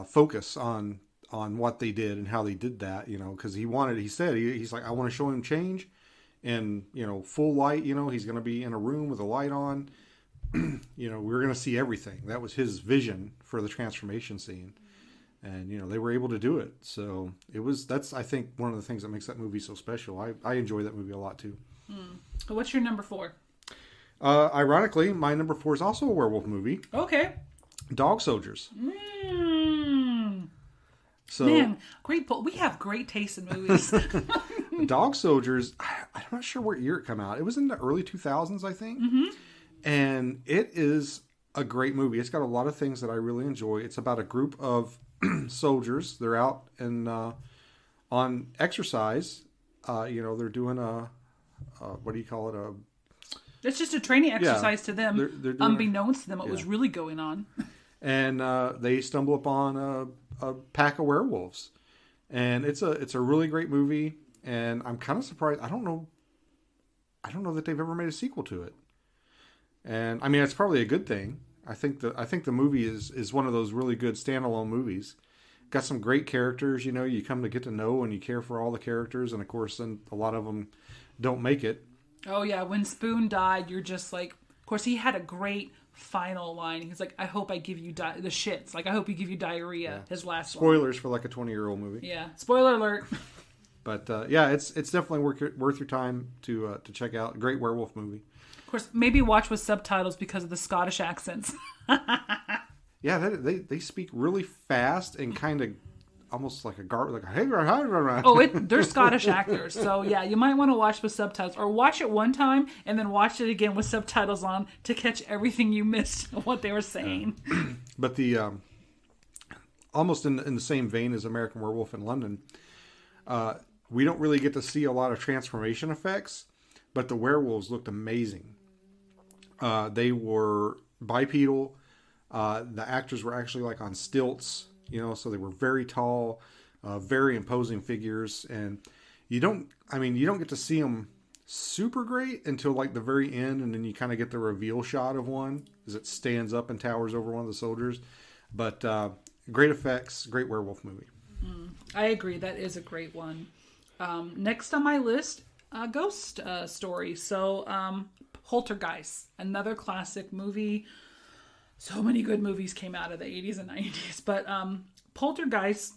focus on what they did and how they did that, because he's like, I want to show him change and, full light, he's going to be in a room with a light on, we're going to see everything. That was his vision for the transformation scene. And, they were able to do it. So that's, I think, one of the things that makes that movie so special. I enjoy that movie a lot too. What's your number 4? Ironically, my number 4 is also a werewolf movie. Okay. Dog Soldiers. So, man, we have great taste in movies. Dog Soldiers, I'm not sure what year it came out. It was in the early 2000s, I think. Mm-hmm. And it is a great movie. It's got a lot of things that I really enjoy. It's about a group of soldiers. They're out and on exercise. They're doing what do you call it? It's just a training exercise to them. They're unbeknownst to them what was really going on. And they stumble upon a pack of werewolves. And it's a really great movie. And I'm kind of surprised. I don't know that they've ever made a sequel to it. And I mean, it's probably a good thing. I think the movie is one of those really good standalone movies. Got some great characters, you come to get to know and you care for all the characters. And of course, then a lot of them don't make it. Oh yeah. When Spoon died, you're just like, of course he had a great final line. He's like, I hope I give you the shits. Like, I hope you give you diarrhea. Yeah. His last Spoilers for like a 20-year-old movie. Yeah. Spoiler alert. But it's definitely worth your time to check out. Great werewolf movie. Of course, maybe watch with subtitles because of the Scottish accents. Yeah, they speak really fast and kind of almost like they're Scottish actors, so yeah, you might want to watch with subtitles or watch it one time and then watch it again with subtitles on to catch everything you missed of what they were saying. But the almost in the same vein as American Werewolf in London, we don't really get to see a lot of transformation effects, but the werewolves looked amazing. They were bipedal. The actors were actually like on stilts, so they were very tall, very imposing figures. And you don't get to see them super great until like the very end. And then you kind of get the reveal shot of one as it stands up and towers over one of the soldiers. But great effects, great werewolf movie. I agree. That is a great one. Next on my list, ghost story. So, Poltergeist, another classic movie. So many good movies came out of the 80s and 90s. But Poltergeist,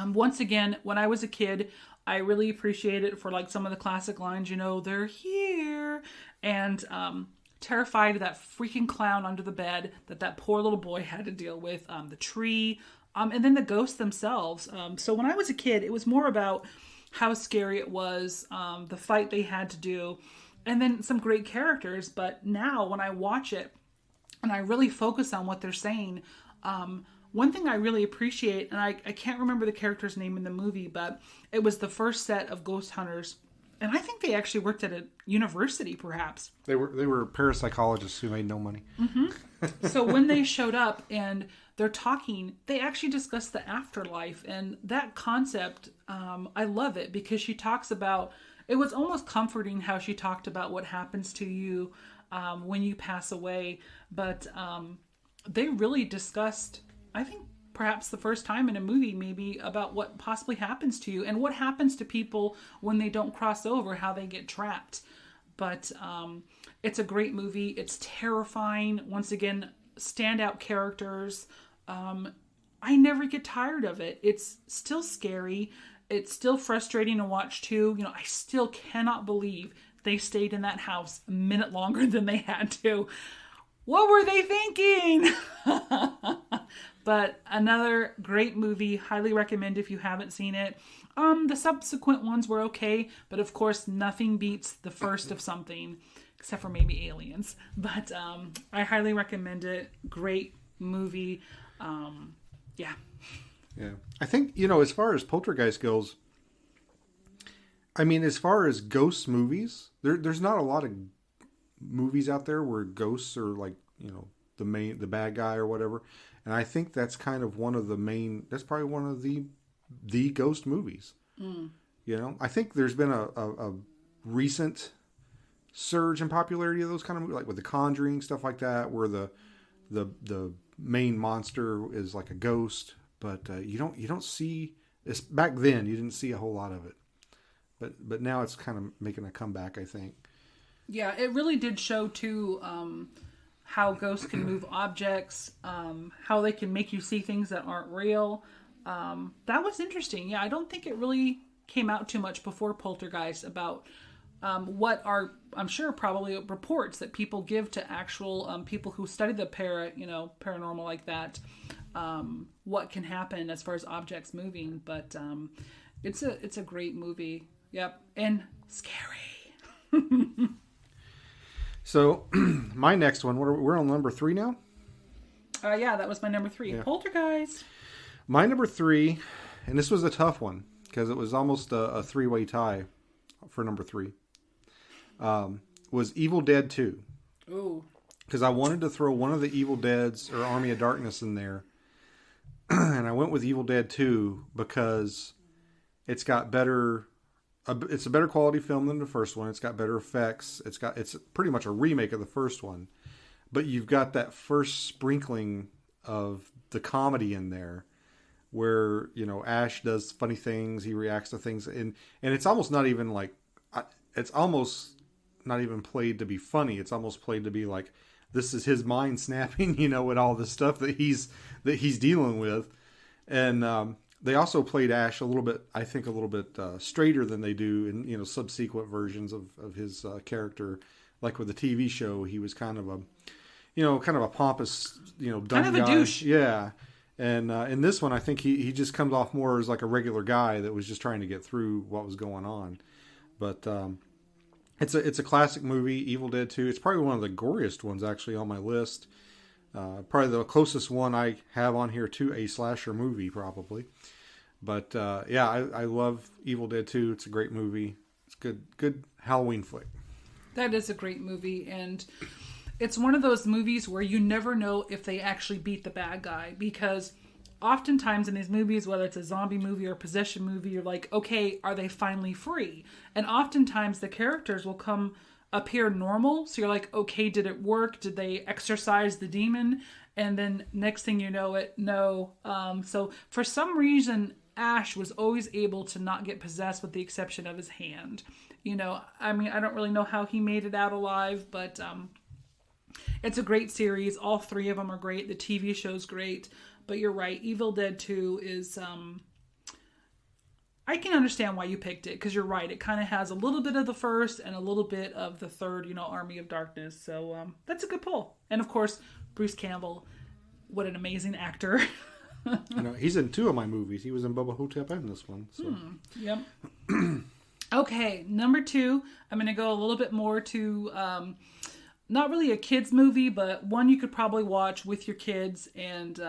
once again, when I was a kid, I really appreciated it for like some of the classic lines, they're here. And terrified of that freaking clown under the bed that poor little boy had to deal with, the tree, and then the ghosts themselves. So when I was a kid, it was more about how scary it was, the fight they had to do, and then some great characters. But now when I watch it and I really focus on what they're saying, one thing I really appreciate, and I can't remember the character's name in the movie, but it was the first set of ghost hunters. And I think they actually worked at a university, perhaps. They were parapsychologists who made no money. Mm-hmm. So when they showed up and they're talking, they actually discussed the afterlife. And that concept, I love it because she talks about, it was almost comforting how she talked about what happens to you when you pass away. But they really discussed, I think, perhaps the first time in a movie, maybe, about what possibly happens to you and what happens to people when they don't cross over, how they get trapped. But it's a great movie. It's terrifying. Once again, standout characters. I never get tired of it. It's still scary. It's still frustrating to watch too. I still cannot believe they stayed in that house a minute longer than they had to. What were they thinking? But another great movie. Highly recommend if you haven't seen it. The subsequent ones were okay, but of course nothing beats the first of something, except for maybe Aliens. But I highly recommend it. Great movie. Yeah. I think, as far as Poltergeist goes, as far as ghost movies, there's not a lot of movies out there where ghosts are like, the bad guy or whatever. And I think that's kind of that's probably one of the ghost movies. I think there's been a recent surge in popularity of those kind of movies, like with The Conjuring, stuff like that, where the main monster is like a ghost, but you don't see this. Back then you didn't see a whole lot of it, but now it's kind of making a comeback, I think. Yeah, it really did show too how ghosts can move objects, how they can make you see things that aren't real. That was interesting. Yeah, I don't think it really came out too much before Poltergeist about what are, I'm sure, probably reports that people give to actual people who study the paranormal like that. What can happen as far as objects moving, but it's a great movie. Yep, and scary. So, my next one, we're on number 3 now? Yeah, that was my number 3. Yeah. Poltergeist. My number 3, and this was a tough one, because it was almost a 3-way tie for number 3, was Evil Dead 2. Ooh. Because I wanted to throw one of the Evil Deads or Army of Darkness in there, and I went with Evil Dead 2 because it's got better... It's a better quality film than the first one. It's got better effects. It's pretty much a remake of the first one, but you've got that first sprinkling of the comedy in there, where Ash does funny things. He reacts to things, and it's almost not even like it's almost not even played to be funny. It's almost played to be like this is his mind snapping, with all the stuff that he's dealing with, and. They also played Ash a little bit straighter than they do in subsequent versions of his character. Like with the TV show, he was kind of a pompous dumb kind of guy. A douche. Yeah, and in this one, I think he just comes off more as like a regular guy that was just trying to get through what was going on. But it's a classic movie, Evil Dead 2. It's probably one of the goriest ones actually on my list. Probably the closest one I have on here to a slasher movie, probably. But I love Evil Dead 2. It's a great movie. It's good Halloween flick. That is a great movie, and it's one of those movies where you never know if they actually beat the bad guy, because oftentimes in these movies, whether it's a zombie movie or a possession movie, you're like, okay, are they finally free? And oftentimes the characters will appear normal, so you're like, okay, did it work? Did they exorcise the demon? And then next thing you know it, no. So for some reason, Ash was always able to not get possessed with the exception of his hand. I don't really know how he made it out alive, but it's a great series. All 3 of them are great. The TV show's great. But you're right, Evil Dead 2 is I can understand why you picked it, because you're right. It kind of has a little bit of the first and a little bit of the third, Army of Darkness. So that's a good pull. And of course, Bruce Campbell, what an amazing actor. He's in 2 of my movies. He was in Bubba Hotep and this one. So. Yep. Okay, number 2, I'm going to go a little bit more to not really a kid's movie, but one you could probably watch with your kids and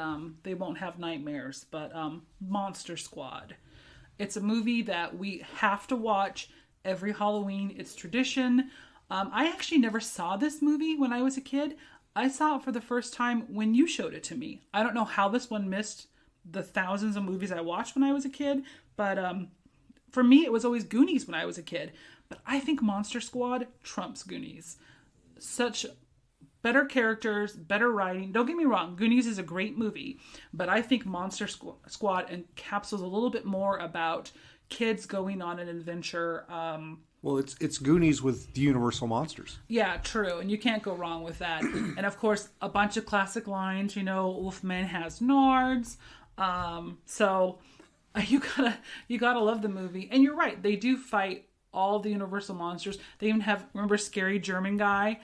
they won't have nightmares. But Monster Squad. It's a movie that we have to watch every Halloween. It's tradition. I actually never saw this movie when I was a kid. I saw it for the first time when you showed it to me. I don't know how this one missed the thousands of movies I watched when I was a kid, but for me, it was always Goonies when I was a kid. But I think Monster Squad trumps Goonies. Such better characters, better writing. Don't get me wrong, Goonies is a great movie, but I think Monster Squad encapsulates a little bit more about kids going on an adventure. Well, it's Goonies with the Universal monsters. Yeah, true, and you can't go wrong with that. And of course, a bunch of classic lines. Wolfman has nards. So you gotta love the movie. And you're right, they do fight all the Universal monsters. They even remember Scary German Guy.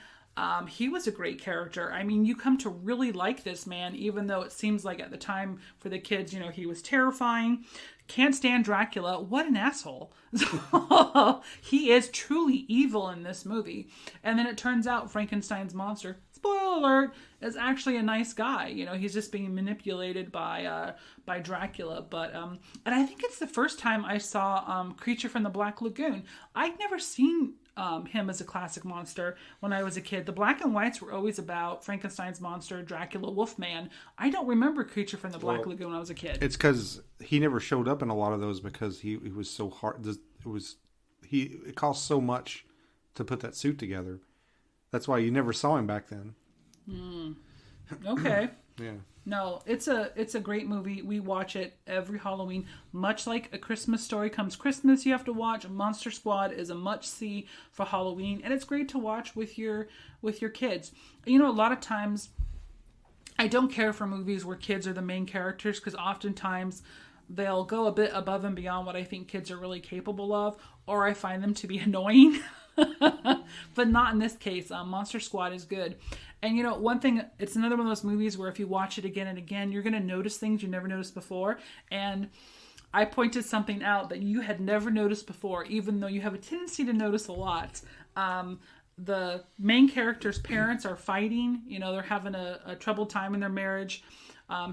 He was a great character. I mean, you come to really like this man, even though it seems like at the time for the kids, he was terrifying. Can't stand Dracula. What an asshole. He is truly evil in this movie. And then it turns out Frankenstein's monster, spoiler alert, is actually a nice guy. He's just being manipulated by Dracula. But and I think it's the first time I saw Creature from the Black Lagoon. I'd never seen him as a classic monster when I was a kid. The black and whites were always about Frankenstein's monster, Dracula, Wolfman. I don't remember Creature from the Black Lagoon when I was a kid. It's because he never showed up in a lot of those because he was so hard. It cost so much to put that suit together. That's why you never saw him back then. Okay. Yeah. No, it's a great movie. We watch it every Halloween. Much like A Christmas Story comes Christmas, you have to watch. Monster Squad is a must-see for Halloween, and it's great to watch with your kids. A lot of times I don't care for movies where kids are the main characters, because oftentimes they'll go a bit above and beyond what I think kids are really capable of, or I find them to be annoying. But not in this case. Monster Squad is good. And one thing, it's another one of those movies where if you watch it again and again, you're going to notice things you never noticed before. And I pointed something out that you had never noticed before, even though you have a tendency to notice a lot. The main character's parents are fighting. They're having a troubled time in their marriage.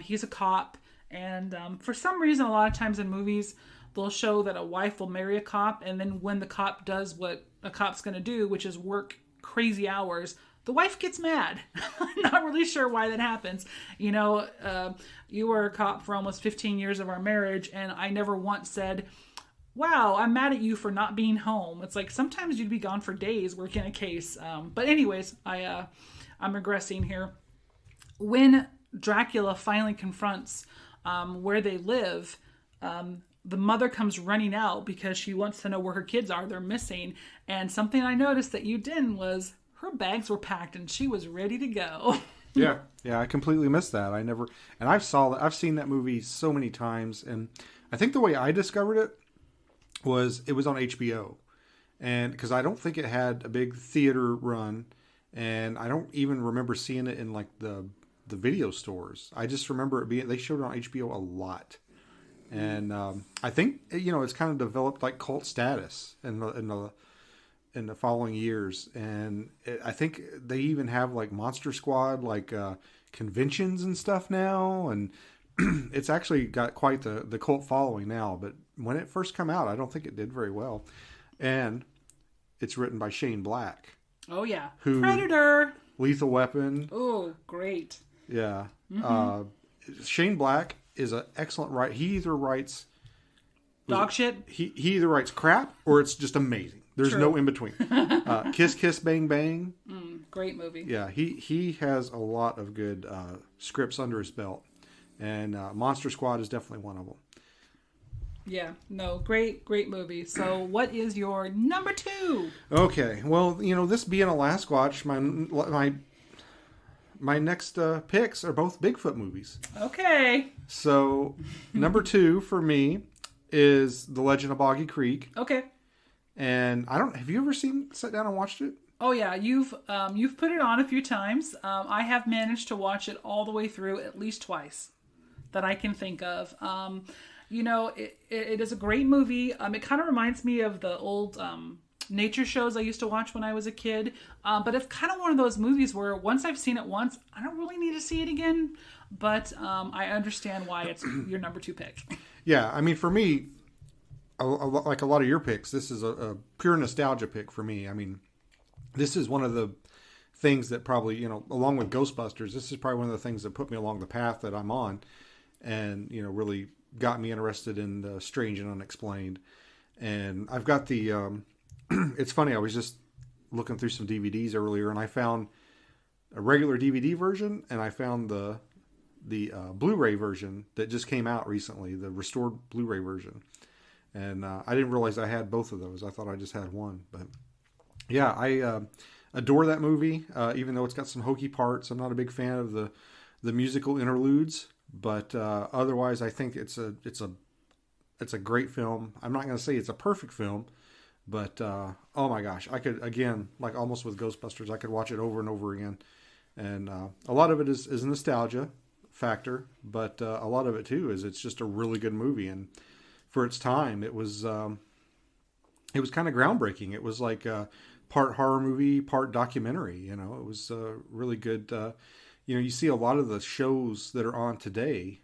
He's a cop. And for some reason, a lot of times in movies, they'll show that a wife will marry a cop. And then when the cop does what a cop's going to do, which is work crazy hours, the wife gets mad. I'm not really sure why that happens. You were a cop for almost 15 years of our marriage, and I never once said, wow, I'm mad at you for not being home. It's like sometimes you'd be gone for days working a case. But anyways, I'm regressing here. When Dracula finally confronts where they live, the mother comes running out because she wants to know where her kids are. They're missing. And something I noticed that you didn't was her bags were packed and she was ready to go. Yeah, I completely missed that. I've seen that movie so many times, and I think the way I discovered it was on HBO, and because I don't think it had a big theater run, and I don't even remember seeing it in like the video stores. I just remember they showed it on HBO a lot, and I think it's kind of developed like cult status in the following years, and I think they even have like Monster Squad conventions and stuff now, and it's actually got quite the cult following now. But when it first came out, I don't think it did very well. And it's written by Shane Black. Oh yeah, Predator, Lethal Weapon. Oh, great. Yeah, Shane Black is an excellent writer. He either writes dog shit. He either writes crap or it's just amazing. There's no in between. Kiss Kiss Bang Bang. Great movie. Yeah, he has a lot of good scripts under his belt, and Monster Squad is definitely one of them. Yeah, no, great movie. So, what is your number 2? Okay, well, this being a last watch, my next picks are both Bigfoot movies. Okay. So, number 2 for me is The Legend of Boggy Creek. Okay. And have you ever sat down and watched it? Oh yeah, you've put it on a few times. I have managed to watch it all the way through at least twice that I can think of. It is a great movie. It kind of reminds me of the old nature shows I used to watch when I was a kid. But it's kind of one of those movies where once I've seen it once, I don't really need to see it again. But I understand why it's your number 2 pick. Yeah, I mean, for me, like a lot of your picks, this is a pure nostalgia pick for me. I mean, this is one of the things that probably, along with Ghostbusters, this is probably one of the things that put me along the path that I'm on and, really got me interested in Strange and Unexplained. And I've got the, it's funny, I was just looking through some DVDs earlier and I found a regular DVD version and I found the Blu-ray version that just came out recently, the restored Blu-ray version. And I didn't realize I had both of those. I thought I just had one. But yeah, I adore that movie, even though it's got some hokey parts. I'm not a big fan of the musical interludes, but otherwise I think it's a great film. I'm not going to say it's a perfect film, but oh my gosh, I could, again, like almost with Ghostbusters, I could watch it over and over again. And a lot of it is nostalgia factor, but a lot of it too is it's just a really good movie. And for its time, it was kind of groundbreaking. It was like part horror movie, part documentary. It was really good. You see a lot of the shows that are on today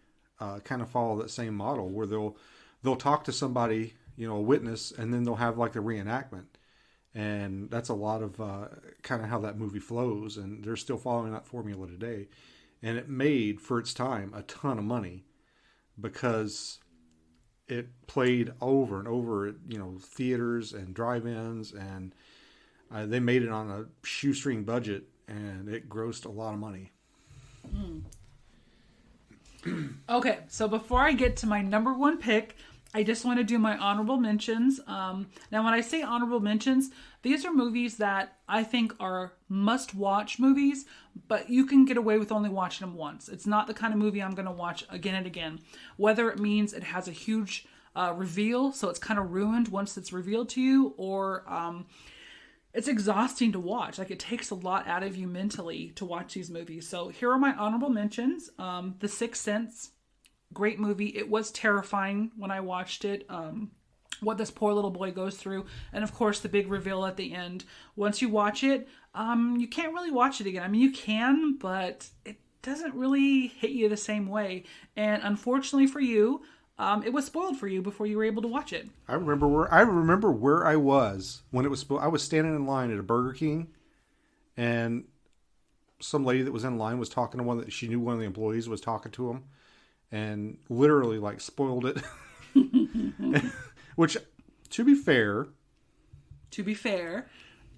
kind of follow that same model where they'll talk to somebody, a witness, and then they'll have like the reenactment. And that's a lot of kind of how that movie flows. And they're still following that formula today. And it made, for its time, a ton of money because it played over and over at, theaters and drive-ins, and they made it on a shoestring budget, and it grossed a lot of money. Okay, so before I get to my number 1 pick, I just want to do my honorable mentions. Now, when I say honorable mentions, these are movies that I think are must-watch movies, but you can get away with only watching them once. It's not the kind of movie I'm going to watch again and again. Whether it means it has a huge reveal, so it's kind of ruined once it's revealed to you, or it's exhausting to watch. Like, it takes a lot out of you mentally to watch these movies. So here are my honorable mentions. The Sixth Sense. Great movie. It was terrifying when I watched it. What this poor little boy goes through. And of course, the big reveal at the end. Once you watch it, you can't really watch it again. I mean, you can, but it doesn't really hit you the same way. And unfortunately for you, it was spoiled for you before you were able to watch it. I remember where I was when it was spoiled. I was standing in line at a Burger King, and some lady that was in line was talking to one that she knew one of the employees was talking to him. And literally, like, spoiled it. Which, to be fair,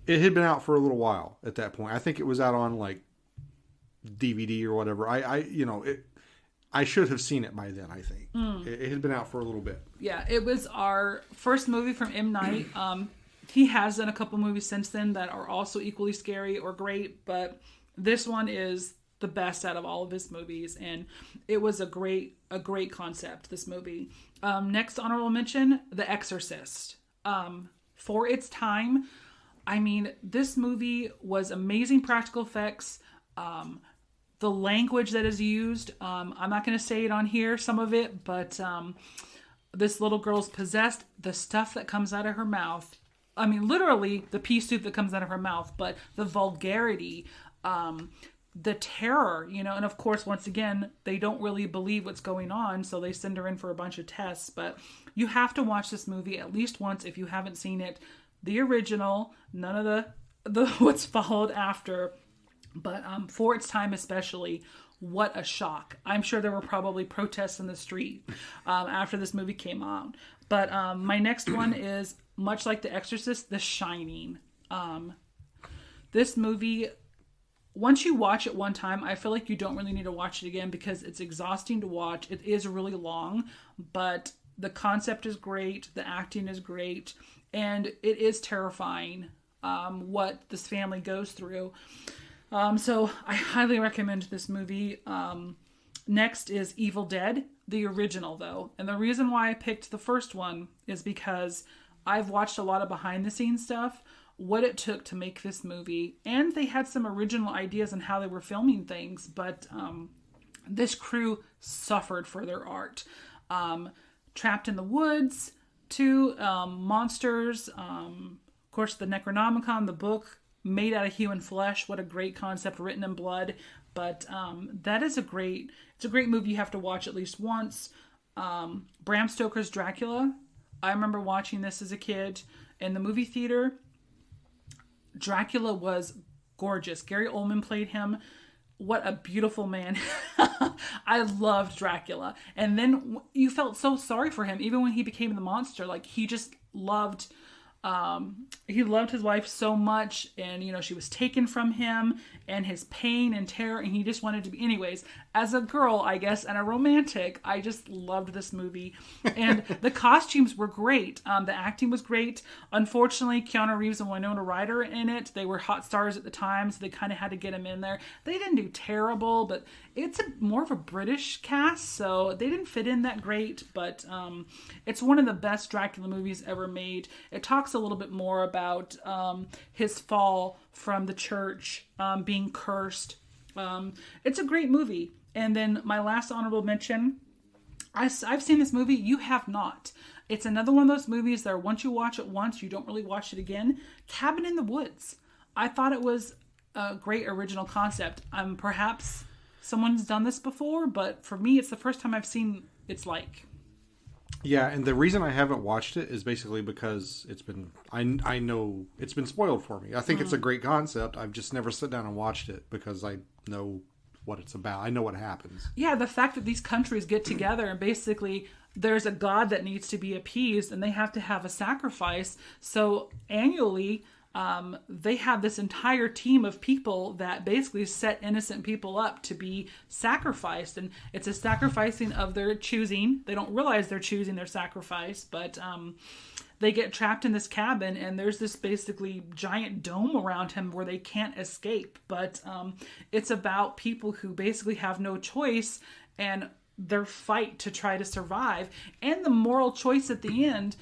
it had been out for a little while at that point. I think it was out on like DVD or whatever. I should have seen it by then. I think it had been out for a little bit. Yeah, it was our first movie from M. Night. He has done a couple movies since then that are also equally scary or great, but this one is the best out of all of his movies, and it was a great concept, this movie. Next honorable mention, The Exorcist. For its time, I mean, this movie was amazing practical effects. The language that is used, I'm not going to say it on here, some of it, but this little girl's possessed. The stuff that comes out of her mouth, I mean, literally the pea soup that comes out of her mouth, but the vulgarity, the terror, and of course, once again, they don't really believe what's going on, so they send her in for a bunch of tests. But you have to watch this movie at least once if you haven't seen it. The original, none of the what's followed after, but for its time especially, what a shock. I'm sure there were probably protests in the street after this movie came out. But my next one is, much like The Exorcist, The Shining. This movie, once you watch it one time, I feel like you don't really need to watch it again because it's exhausting to watch. It is really long, but the concept is great. The acting is great. And it is terrifying what this family goes through. So I highly recommend this movie. Next is Evil Dead, the original though. And the reason why I picked the first one is because I've watched a lot of behind the scenes stuff, what it took to make this movie. And they had some original ideas on how they were filming things. But this crew suffered for their art. Trapped in the Woods, 2 monsters, of course the Necronomicon, the book made out of human flesh. What a great concept, written in blood. But that is it's a great movie you have to watch at least once. Bram Stoker's Dracula. I remember watching this as a kid in the movie theater. Dracula was gorgeous. Gary Oldman played him. What a beautiful man. I loved Dracula. And then you felt so sorry for him, even when he became the monster. Like, he just loved his wife so much, and she was taken from him, and his pain and terror, and he just wanted to be. Anyways, as a girl, I guess, and a romantic, I just loved this movie. And the costumes were great. The acting was great. Unfortunately, Keanu Reeves and Winona Ryder in it. They were hot stars at the time, so they kind of had to get them in there. They didn't do terrible, but it's more of a British cast, so they didn't fit in that great. But it's one of the best Dracula movies ever made. It talks a little bit more about his fall from the church, being cursed. It's a great movie. And then my last honorable mention, I've seen this movie, you have not. It's another one of those movies that once you watch it once, you don't really watch it again. Cabin in the Woods. I thought it was a great original concept. Perhaps someone's done this before, but for me, it's the first time I've seen its like. Yeah, and the reason I haven't watched it is basically because I know it's been spoiled for me. I think it's a great concept. I've just never sat down and watched it because I know what it's about. I know what happens. Yeah, the fact that these countries get together and basically there's a god that needs to be appeased and they have to have a sacrifice. So annually, they have this entire team of people that basically set innocent people up to be sacrificed. And it's a sacrificing of their choosing. They don't realize they're choosing their sacrifice, but they get trapped in this cabin and there's this basically giant dome around him where they can't escape. But it's about people who basically have no choice and their fight to try to survive. And the moral choice at the end,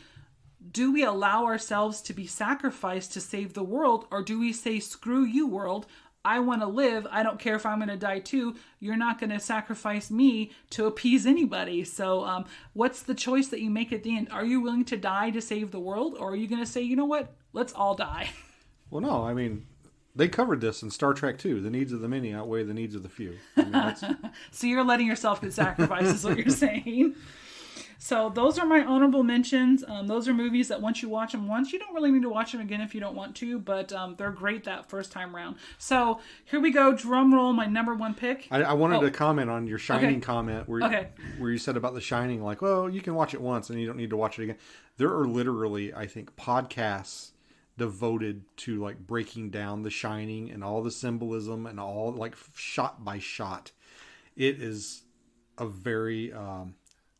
do we allow ourselves to be sacrificed to save the world, or do we say, screw you, world, I want to live, I don't care if I'm going to die too, you're not going to sacrifice me to appease anybody. So what's the choice that you make at the end? Are you willing to die to save the world, or are you going to say, you know what, let's all die? Well, no, I mean, they covered this in Star Trek too. The needs of the many outweigh the needs of the few. I mean, So you're letting yourself get sacrificed is what you're saying. So those are my honorable mentions. Those are movies that once you watch them once, you don't really need to watch them again if you don't want to, but they're great that first time round. So here we go. Drum roll, my number one pick. I wanted to comment on your Shining comment where you said about The Shining, like, well, you can watch it once and you don't need to watch it again. There are literally, I think, podcasts devoted to like breaking down The Shining and all the symbolism and all like shot by shot. It is a very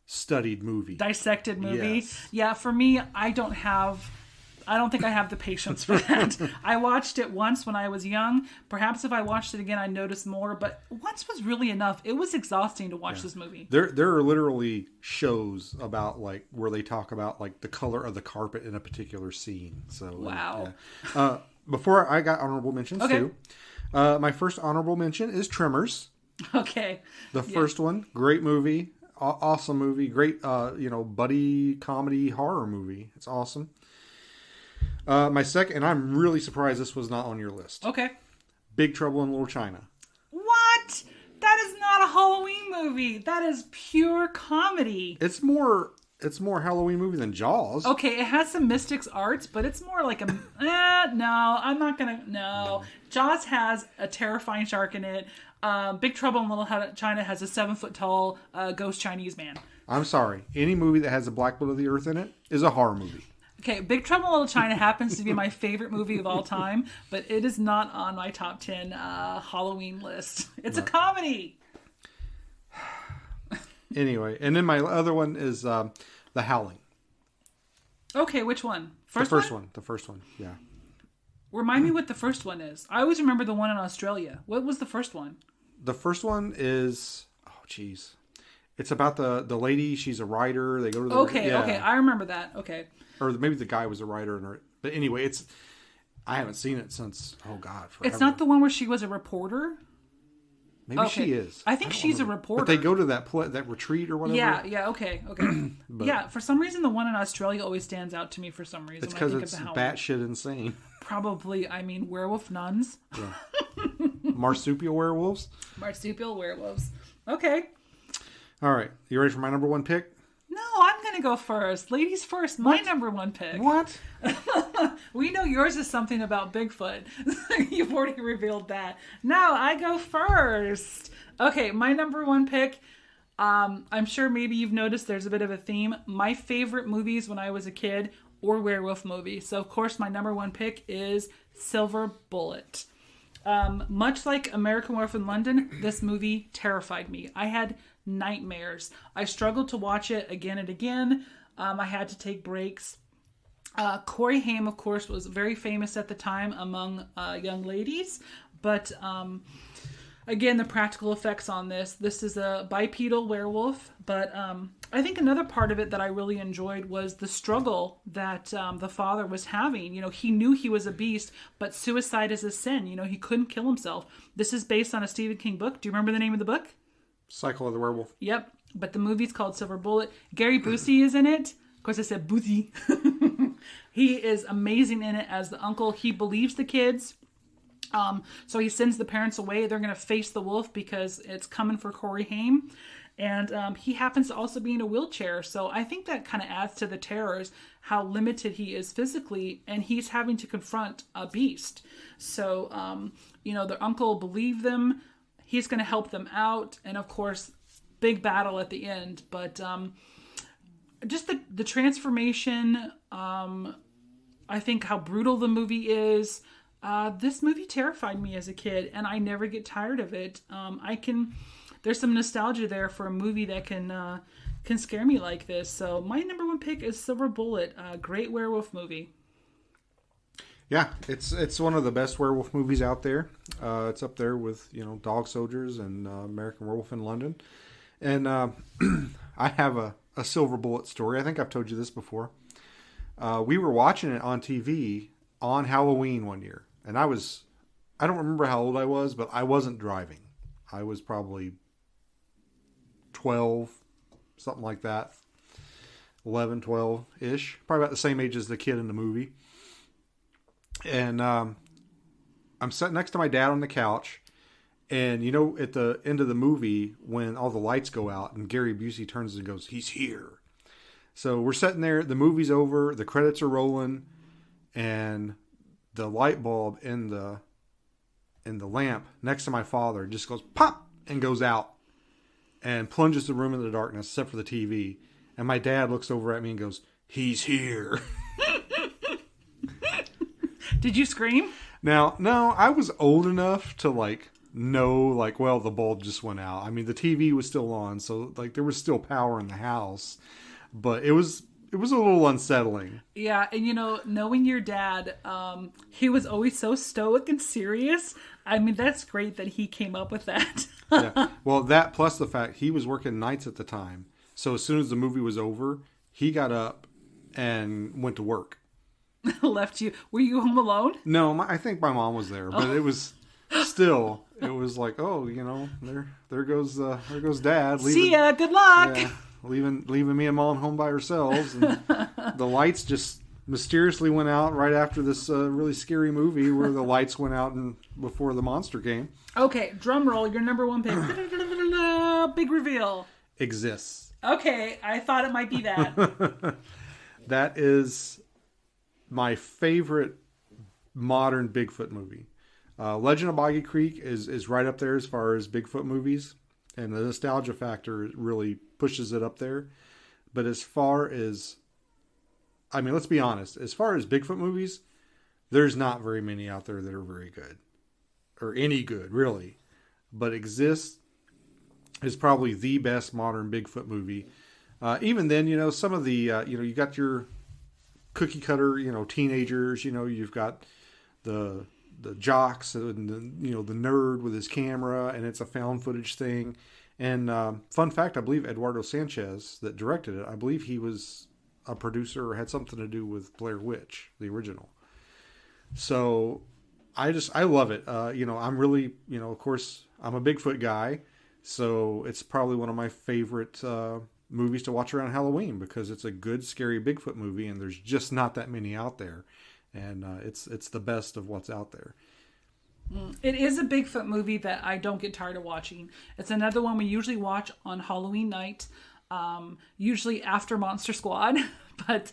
studied movie, dissected movie. Yes. Yeah, for me, I don't think I have the patience for that. I watched it once when I was young. Perhaps if I watched it again, I'd notice more, but once was really enough. It was exhausting to watch this movie. There are literally shows about like where they talk about like the color of the carpet in a particular scene. So wow. Yeah. Before I got honorable mentions too. My first honorable mention is Tremors. Okay. The first one, great movie. Awesome movie, great, buddy comedy horror movie. It's awesome. My second, and I'm really surprised this was not on your list. Okay. Big Trouble in Little China. What? That is not a Halloween movie. That is pure comedy. It's more Halloween movie than Jaws. Okay, it has some Mystics arts, but it's more like a... no, I'm not gonna... No. Jaws has a terrifying shark in it. Big Trouble in Little China has a 7-foot-tall ghost Chinese man. I'm sorry. Any movie that has a black blood of the earth in it is a horror movie. Okay, Big Trouble in Little China happens to be my favorite movie of all time, but it is not on my top 10 Halloween list. It's a comedy. Anyway, and then my other one is The Howling. Okay, which one? The first one, yeah. Remind me what the first one is. I always remember the one in Australia. What was the first one? The first one is... Oh, jeez. It's about the lady. She's a writer. They go to the Okay, I remember that. Okay. Or maybe the guy was a writer. But anyway, I haven't seen it since, oh God, forever. It's not the one where she was a reporter? Maybe she is. I think she's a reporter. But they go to that retreat or whatever. Yeah, okay. Yeah, for some reason the one in Australia always stands out to me for some reason. It's because it's batshit insane. Probably, werewolf nuns. Yeah. Marsupial werewolves? Marsupial werewolves. Okay. All right. You ready for my number one pick? No, I'm going to go first. Ladies first. My number one pick. What? We know yours is something about Bigfoot. You've already revealed that. No, I go first. Okay, my number one pick. I'm sure maybe you've noticed there's a bit of a theme. My favorite movies when I was a kid were werewolf movies. So, of course, my number one pick is Silver Bullet. Much like American Werewolf in London, this movie terrified me. I had nightmares. I struggled to watch it again and again. I had to take breaks. Corey Haim, of course, was very famous at the time among young ladies. But again, the practical effects on this is a bipedal werewolf. But I think another part of it that I really enjoyed was the struggle that the father was having. You know, he knew he was a beast, but suicide is a sin. You know, he couldn't kill himself. This is based on a Stephen King book. Do you remember the name of the book? Cycle of the Werewolf. Yep. But the movie's called Silver Bullet. Gary Busey is in it. Of course, I said Busey. He is amazing in it as the uncle. He believes the kids. So he sends the parents away. They're going to face the wolf because it's coming for Corey Haim. And he happens to also be in a wheelchair. So I think that kind of adds to the terrors, how limited he is physically. And he's having to confront a beast. So, their uncle believed them. He's going to help them out. And of course, big battle at the end. But just the transformation, I think how brutal the movie is. This movie terrified me as a kid, and I never get tired of it. There's some nostalgia there for a movie that can scare me like this. So my number one pick is Silver Bullet, a great werewolf movie. Yeah, it's one of the best werewolf movies out there. It's up there with Dog Soldiers and American Werewolf in London. And I have a Silver Bullet story. I think I've told you this before. We were watching it on TV on Halloween one year, and I don't remember how old I was, but I wasn't driving. I was probably 12, something like that. 11, 12-ish. Probably about the same age as the kid in the movie. And I'm sitting next to my dad on the couch. And, at the end of the movie, when all the lights go out and Gary Busey turns and goes, "He's here." So we're sitting there. The movie's over. The credits are rolling. And the light bulb in the lamp next to my father just goes pop and goes out. And plunges the room into the darkness, except for the TV. And my dad looks over at me and goes, "He's here." Did you scream? Now, no, I was old enough to know, well, the bulb just went out. I mean, the TV was still on, so there was still power in the house, but it was a little unsettling. Yeah, and knowing your dad, he was always so stoic and serious. I mean, that's great that he came up with that. Yeah. Well, that plus the fact he was working nights at the time, so as soon as the movie was over, he got up and went to work. Left you. Were you home alone? No, I think my mom was there, but it was still. It was there goes Dad. See ya. Good luck. Yeah, leaving me and Mom home by ourselves, and the lights just mysteriously went out right after this really scary movie where the lights went out and before the monster came. Okay, drum roll. Your number one pick. Big reveal. Exists. Okay, I thought it might be that. That is my favorite modern Bigfoot movie. Legend of Boggy Creek is right up there as far as Bigfoot movies, and the nostalgia factor really pushes it up there. But as far as, let's be honest, as far as Bigfoot movies, there's not very many out there that are very good, or any good, really. But Exist is probably the best modern Bigfoot movie. Even then, some of the, you got your cookie cutter, teenagers, you've got the jocks and the nerd with his camera, and it's a found footage thing. And fun fact, I believe Eduardo Sanchez that directed it, I believe he was a producer or had something to do with Blair Witch, the original. So I love it. I'm really, of course, I'm a Bigfoot guy. So it's probably one of my favorite movies to watch around Halloween because it's a good, scary Bigfoot movie, and there's just not that many out there. And it's the best of what's out there. It is a Bigfoot movie that I don't get tired of watching. It's another one we usually watch on Halloween night, usually after Monster Squad. But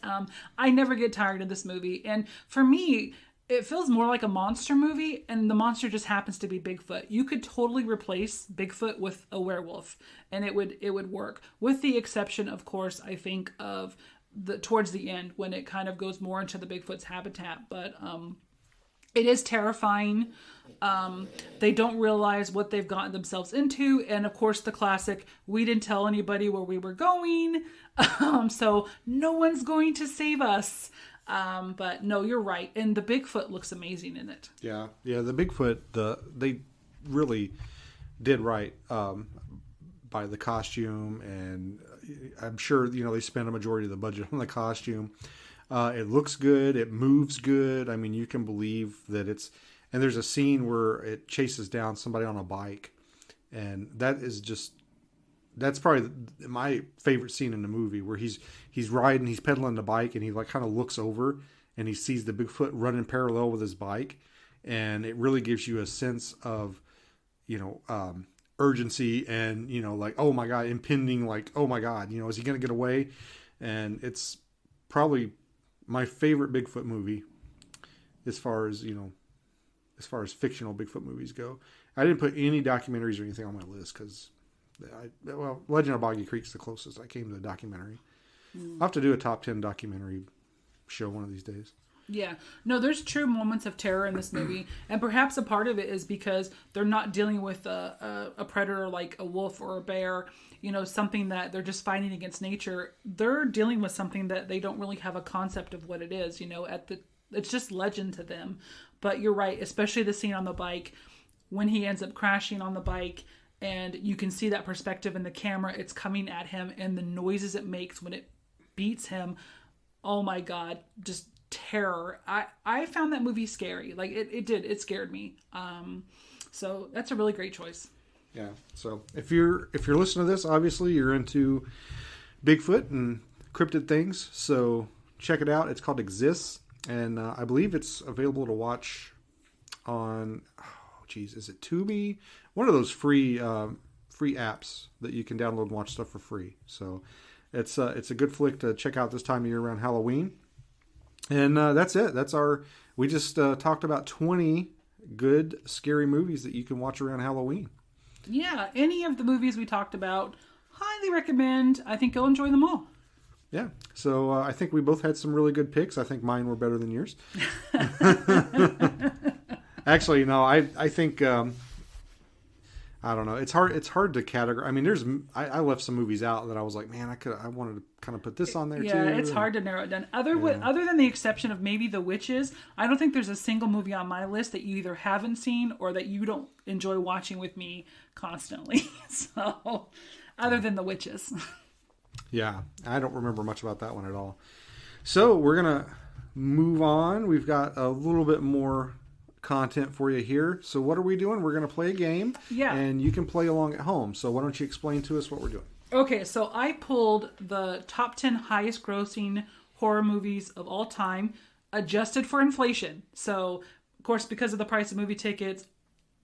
I never get tired of this movie. And for me, it feels more like a monster movie, and the monster just happens to be Bigfoot. You could totally replace Bigfoot with a werewolf, and it would work. With the exception, of course, I think of towards the end when it kind of goes more into the Bigfoot's habitat. But it is terrifying. They don't realize what they've gotten themselves into, and of course, the classic: we didn't tell anybody where we were going, so no one's going to save us. But no, you're right. And the Bigfoot looks amazing in it. Yeah. The Bigfoot, they really did right, by the costume. And I'm sure, they spent a majority of the budget on the costume. It looks good. It moves good. I mean, you can believe that and there's a scene where it chases down somebody on a bike. And that's probably my favorite scene in the movie, where he's riding, he's pedaling the bike, and he kind of looks over and he sees the Bigfoot running parallel with his bike, and it really gives you a sense of, urgency and oh my god, impending, oh my god, is he gonna get away? And it's probably my favorite Bigfoot movie as far as fictional Bigfoot movies go. I didn't put any documentaries or anything on my list because Legend of Boggy Creek's the closest I came to the documentary. I'll have to do a top 10 documentary show one of these days. Yeah. No, there's true moments of terror in this movie. And perhaps a part of it is because they're not dealing with a predator like a wolf or a bear, something that they're just fighting against nature. They're dealing with something that they don't really have a concept of what it is, it's just legend to them. But you're right, especially the scene on the bike when he ends up crashing on the bike. And you can see that perspective in the camera. It's coming at him, and the noises it makes when it beats him. Oh my God, just terror. I found that movie scary. It did. It scared me. So that's a really great choice. Yeah. So if you're listening to this, obviously you're into Bigfoot and cryptid things. So check it out. It's called Exists, and I believe it's available to watch on. Is it Tubi? One of those free apps that you can download and watch stuff for free. So it's a good flick to check out this time of year around Halloween. And that's it. We just talked about 20 good scary movies that you can watch around Halloween. Yeah, any of the movies we talked about, highly recommend. I think you'll enjoy them all. Yeah. So I think we both had some really good picks. I think mine were better than yours. Actually, no, I think, I don't know. It's hard to categorize. I mean, I left some movies out that I was like, man, I wanted to kind of put this on there too. Yeah, it's hard to narrow it down. Other than the exception of maybe The Witches, I don't think there's a single movie on my list that you either haven't seen or that you don't enjoy watching with me constantly. So, other than The Witches. Yeah, I don't remember much about that one at all. So, we're going to move on. We've got a little bit more content for you here. So what are we doing? We're going to play a game. Yeah. And you can play along at home. So why don't you explain to us what we're doing? Okay, so I pulled the top 10 highest grossing horror movies of all time, adjusted for inflation. So, of course, because of the price of movie tickets,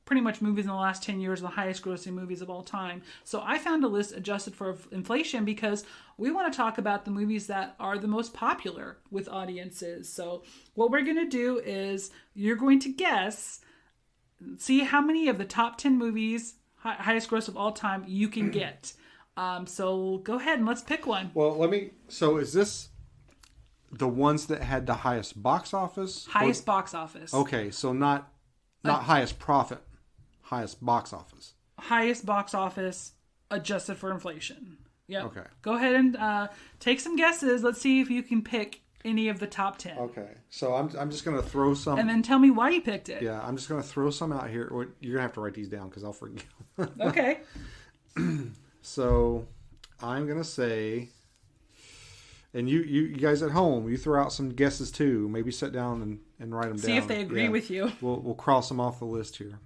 pretty much movies in the last 10 years are the highest grossing movies of all time. So I found a list adjusted for inflation because we want to talk about the movies that are the most popular with audiences. So what we're going to do is you're going to guess, see how many of the top 10 movies, highest gross of all time, you can get. So go ahead and let's pick one. Well, so is this the ones that had the highest box office? Highest box office. Okay, so not highest profit. Highest box office. Highest box office adjusted for inflation. Yeah. Okay. Go ahead and take some guesses. Let's see if you can pick any of the top 10. Okay. So I'm just going to throw some. And then tell me why you picked it. Yeah, I'm just going to throw some out here. You're going to have to write these down because I'll forget. Okay. So I'm gonna say, and you guys at home, you throw out some guesses too. Maybe sit down and write them down. See if they agree with you. We'll cross them off the list here.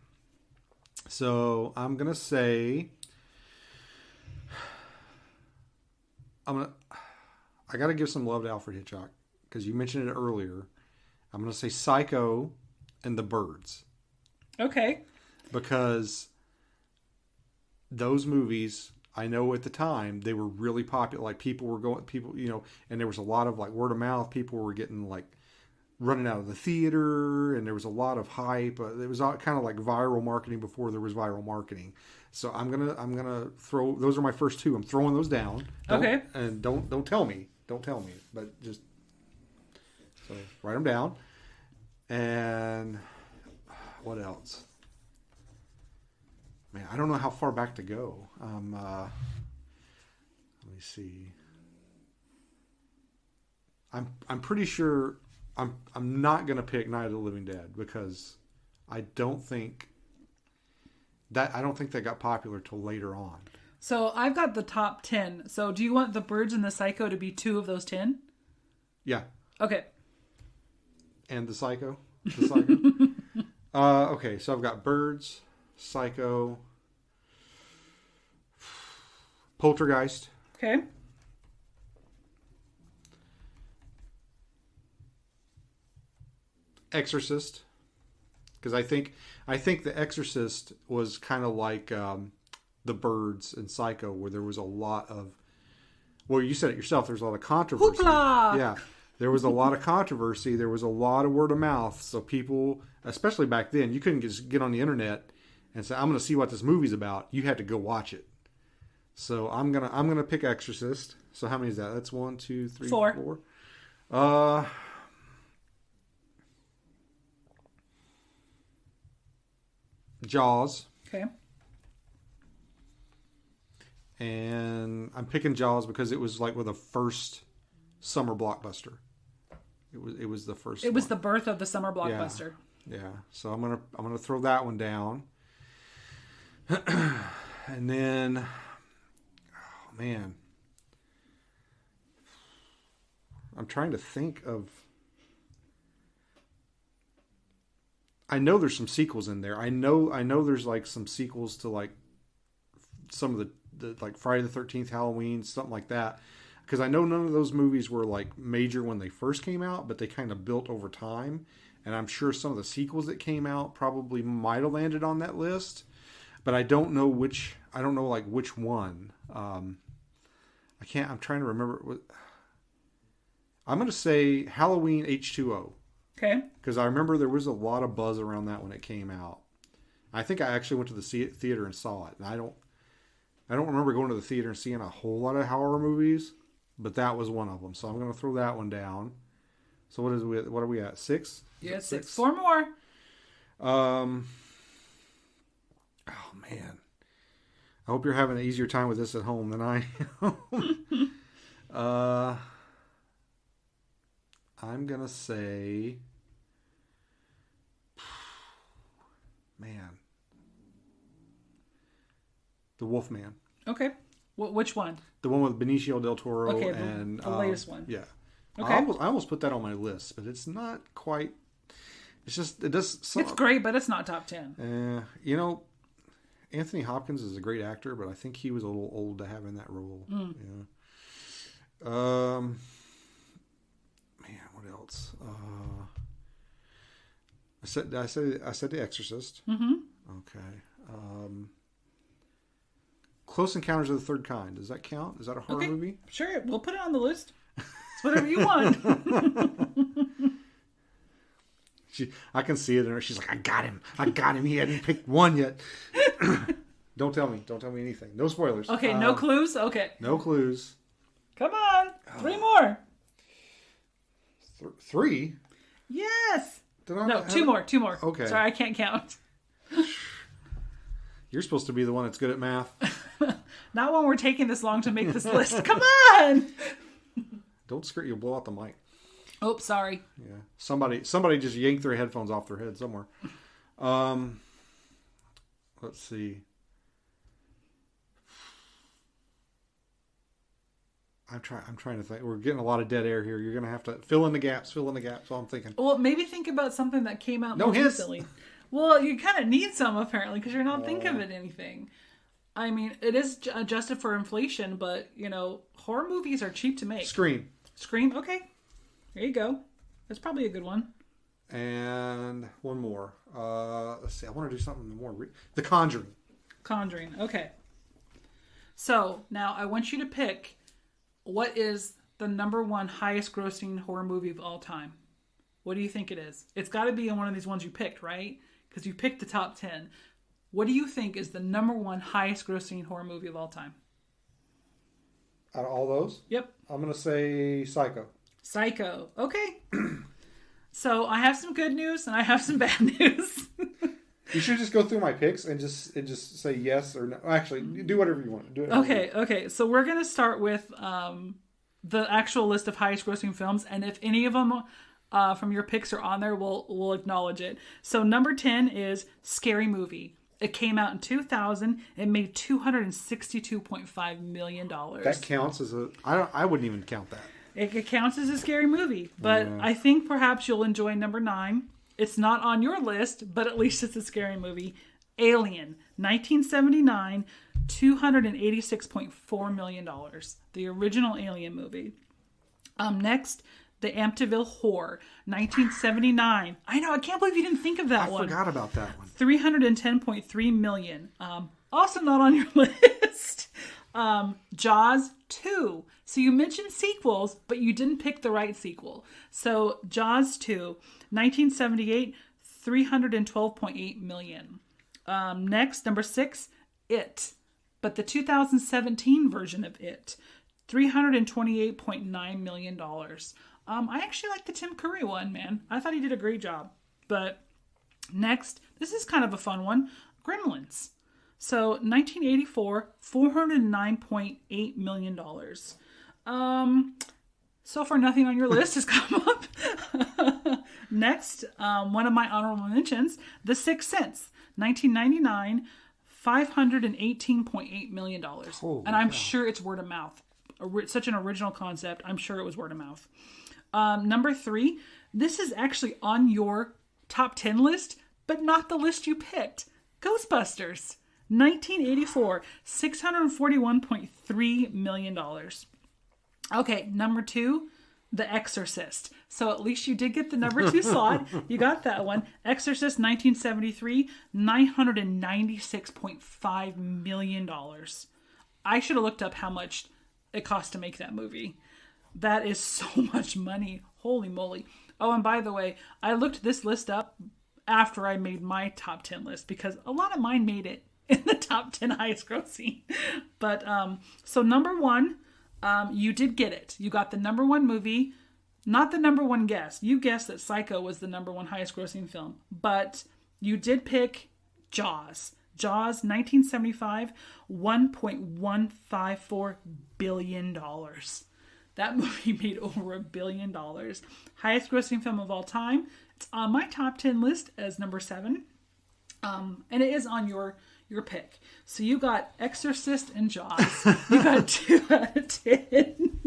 So I'm gonna say, I gotta give some love to Alfred Hitchcock because you mentioned it earlier. I'm gonna say Psycho and The Birds. Okay. Because those movies, I know at the time they were really popular. Like people, and there was a lot of like word of mouth. People were getting like running out of the theater, and there was a lot of hype. It was kind of like viral marketing before there was viral marketing. So I'm gonna throw those are my first two. I'm throwing those down. Okay. And don't tell me, but just so write them down. And what else? Man, I don't know how far back to go. Let me see. I'm pretty sure I'm not gonna pick Night of the Living Dead because I don't think that got popular till later on. So I've got the top 10. So do you want The Birds and the Psycho to be 2 of those 10? Yeah. Okay. And the Psycho. Okay, so I've got Birds, Psycho, Poltergeist. Okay. Exorcist. Because I think The Exorcist was kind of like The Birds and Psycho, where there was a lot of, well, you said it yourself, there's a lot of controversy. Hoopla! Yeah. There was a lot of controversy. There was a lot of word of mouth. So people, especially back then, you couldn't just get on the internet and say, I'm going to see what this movie's about. You had to go watch it. So I'm gonna pick Exorcist. So how many is that? That's 1, 2, 3, 4. Jaws. Okay. And I'm picking Jaws because it was like with the first summer blockbuster. It was the first. It was the birth of the summer blockbuster. Yeah. So I'm gonna throw that one down. And then, oh man, I'm trying to think of. I know there's some sequels in there. I know there's like some sequels to like some of the like Friday the 13th, Halloween, something like that. Because I know none of those movies were like major when they first came out, but they kind of built over time. And I'm sure some of the sequels that came out probably might have landed on that list, but I don't know which. I don't know like which one. I'm trying to remember. I'm going to say Halloween H2O. Okay. Because I remember there was a lot of buzz around that when it came out. I think I actually went to the theater and saw it, and I don't remember going to the theater and seeing a whole lot of horror movies, but that was one of them. So I'm going to throw that one down. So what are we at? 6? Yeah, 6. 4 more. Oh man, I hope you're having an easier time with this at home than I am. I'm gonna say, man, The Wolfman. Okay. Which one? The one with Benicio del Toro. Okay, and the latest one. Yeah. Okay. I almost put that on my list, but it's not quite. It's just it does. It's great, but it's not top 10. Anthony Hopkins is a great actor, but I think he was a little old to have in that role. Yeah. Man, what else? I said The Exorcist. Mm-hmm. Okay. Close Encounters of the Third Kind. Does that count? Is that a horror movie? Sure, we'll put it on the list. It's whatever you want. I can see it in her. She's like, I got him. He hadn't picked one yet. Don't tell me anything. No spoilers. Okay, no clues? Okay. No clues. Come on. 3 more. 3? Yes. No, 2 more. 2 more. Okay. Sorry, I can't count. You're supposed to be the one that's good at math. Not when we're taking this long to make this list. Come on. Don't screw. You'll blow out the mic. Oh, sorry. Yeah. Somebody just yanked their headphones off their head somewhere. Let's see. I'm trying to think. We're getting a lot of dead air here. You're gonna have to fill in the gaps. Fill in the gaps. While I'm thinking. Well, maybe think about something that came out No more hints. recently. Well, you kind of need some apparently because you're not thinking of it anything. I mean, it is adjusted for inflation, but horror movies are cheap to make. Scream. Scream. Okay, there you go. That's probably a good one. And one more. Let's see. I want to do something more. The Conjuring. Conjuring. Okay. So now I want you to pick what is the number one highest grossing horror movie of all time. What do you think it is? It's got to be in one of these ones you picked, right? Because you picked the top 10. What do you think is the number one highest grossing horror movie of all time? Out of all those? Yep. I'm going to say Psycho. Psycho. Okay. So I have some good news and I have some bad news. You should just go through my picks and just say yes or no. Actually, do whatever you want. Do it. Okay. So we're going to start with the actual list of highest grossing films. And if any of them from your picks are on there, we'll acknowledge it. So number 10 is Scary Movie. It came out in 2000. It made $262.5 million. That counts as I wouldn't even count that. It counts as a scary movie. But Yeah. I think perhaps you'll enjoy number 9. It's not on your list, but at least it's a scary movie. Alien, 1979, $286.4 million. The original Alien movie. Next, The Amityville Horror, 1979. I know, I can't believe you didn't think of that one. I forgot about that one. $310.3 million. Also not on your list. Jaws 2. So you mentioned sequels, but you didn't pick the right sequel. So Jaws 2, 1978, $312.8 million. Next, number 6, It. But the 2017 version of It, $328.9 million. I actually like the Tim Curry one, man. I thought he did a great job. But next, this is kind of a fun one, Gremlins. So 1984, $409.8 million. So far, nothing on your list has come up. Next, one of my honorable mentions, The Sixth Sense, 1999, $518.8 million. And I'm sure it's word of mouth. Such an original concept. I'm sure it was word of mouth. Number 3, this is actually on your top 10 list, but not the list you picked. Ghostbusters, 1984, $641.3 million. Okay, number 2, The Exorcist. So at least you did get the number 2 slot. You got that one. Exorcist, 1973, $996.5 million. I should have looked up how much it cost to make that movie. That is so much money. Holy moly. Oh, and by the way, I looked this list up after I made my top 10 list because a lot of mine made it in the top 10 highest grossing. But, so number 1, you did get it. You got the number 1 movie, not the number 1 guess. You guessed that Psycho was the number 1 highest grossing film, but you did pick Jaws. Jaws, 1975, $1.154 billion. That movie made over $1 billion. Highest grossing film of all time. It's on my top 10 list as number 7. And it is on your pick. So you got Exorcist and Jaws. You got 2 out of 10.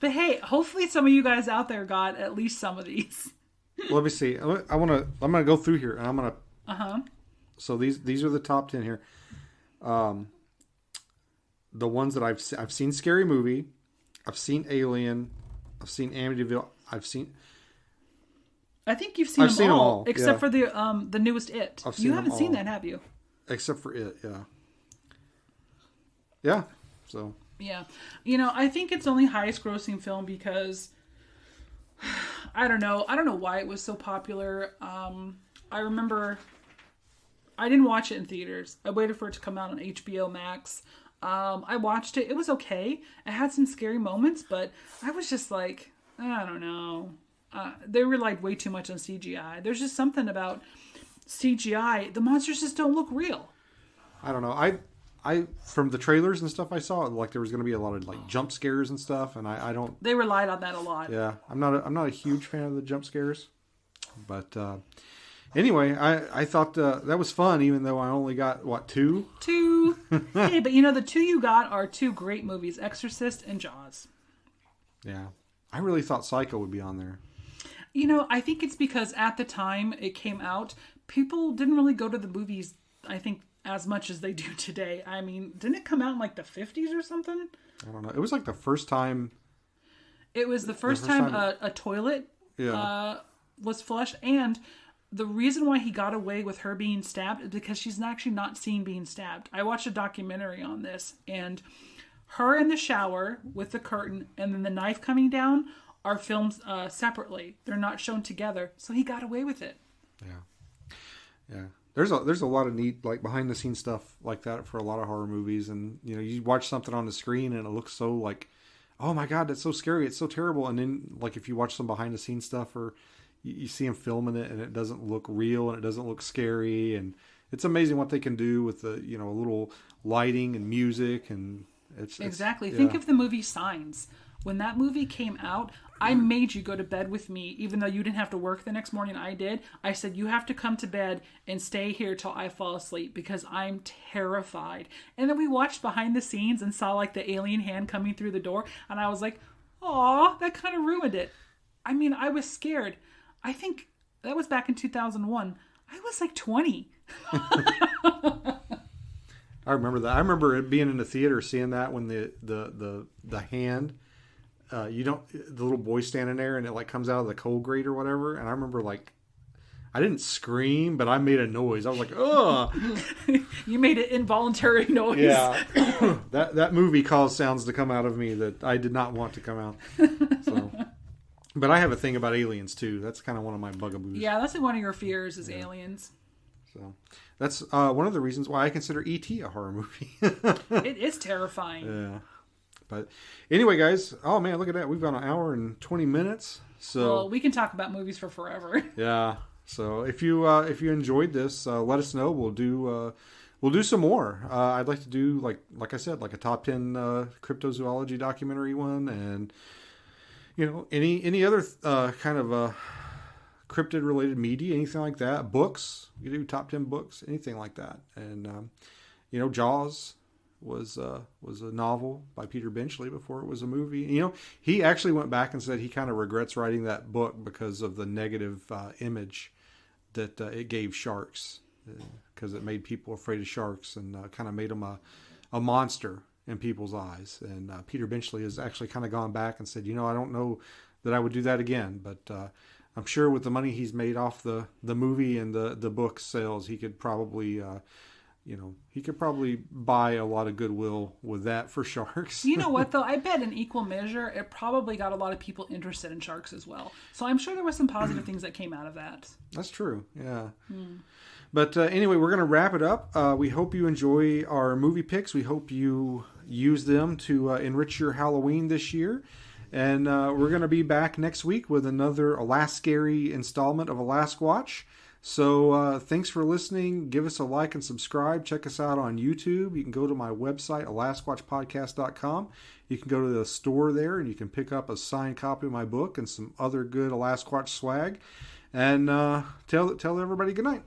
But hey, hopefully some of you guys out there got at least some of these. Let me see. I'm gonna go through here and I'm gonna. So these are the top 10 here. The ones that I've seen Scary Movie, I've seen Alien, I've seen Amityville, I think you've seen them all, except for the newest It. You haven't seen that, have you? Except for It, yeah. Yeah. So. Yeah, I think it's only highest grossing film because I don't know why it was so popular. I remember I didn't watch it in theaters. I waited for it to come out on HBO Max. I watched it. It was okay. It had some scary moments, but I was just like, I don't know. They relied way too much on CGI. There's just something about CGI. The monsters just don't look real. I don't know. I from the trailers and stuff I saw, like there was going to be a lot of like jump scares and stuff, and I don't. They relied on that a lot. Yeah, I'm not a huge fan of the jump scares, but Anyway, I thought that was fun, even though I only got, what, 2? 2. Hey, but the 2 you got are 2 great movies, Exorcist and Jaws. Yeah. I really thought Psycho would be on there. I think it's because at the time it came out, people didn't really go to the movies, I think, as much as they do today. I mean, didn't it come out in like the 50s or something? I don't know. It was like the first time... It was the first time a toilet was flushed, and the reason why he got away with her being stabbed is because she's actually not seen being stabbed. I watched a documentary on this, and her in the shower with the curtain and then the knife coming down are filmed separately. They're not shown together, so he got away with it. Yeah. There's a lot of neat, like, behind the scenes stuff like that for a lot of horror movies, and you watch something on the screen and it looks so like, oh my God, that's so scary, it's so terrible, and then like if you watch some behind the scenes stuff or you see them filming it and it doesn't look real and it doesn't look scary, and it's amazing what they can do with the a little lighting and music, and it's exactly. Think of the movie Signs. When that movie came out, I made you go to bed with me, even though you didn't have to work the next morning. I did. I said, you have to come to bed and stay here till I fall asleep because I'm terrified. And then we watched behind the scenes and saw like the alien hand coming through the door. And I was like, aw, that kind of ruined it. I mean, I was scared. I think that was back in 2001. I was like 20. I remember that. I remember it being in the theater, seeing that when the hand... the little boy standing there and it like comes out of the coal grate or whatever. And I remember like, I didn't scream, but I made a noise. I was like, ugh. You made an involuntary noise. Yeah. that movie caused sounds to come out of me that I did not want to come out. So, but I have a thing about aliens too. That's kind of one of my bugaboos. Yeah. That's one of your fears is aliens. So that's one of the reasons why I consider E.T. a horror movie. It is terrifying. Yeah. But anyway, guys, oh man, look at that. We've got an hour and 20 minutes. So well, we can talk about movies for forever. Yeah. So if you enjoyed this, let us know. We'll do some more. I'd like to do like I said, like a top 10 cryptozoology documentary one, and any other kind of cryptid related media, anything like that. Books, you do top 10 books, anything like that. And Jaws was a novel by Peter Benchley before it was a movie. He actually went back and said he kind of regrets writing that book because of the negative image that it gave sharks, because it made people afraid of sharks and kind of made them a monster in people's eyes. And Peter Benchley has actually kind of gone back and said, I don't know that I would do that again, but I'm sure with the money he's made off the movie and the book sales, he could probably buy a lot of goodwill with that for sharks. You know what, though? I bet in equal measure, it probably got a lot of people interested in sharks as well. So I'm sure there were some positive things that came out of that. That's true, yeah. But anyway, we're going to wrap it up. We hope you enjoy our movie picks. We hope you use them to enrich your Halloween this year. And we're going to be back next week with another Alascary installment of Alasquatch. So thanks for listening. Give us a like and subscribe. Check us out on YouTube. You can go to my website, alasquatchpodcast.com. You can go to the store there and you can pick up a signed copy of my book and some other good Alasquatch swag. And tell everybody good night.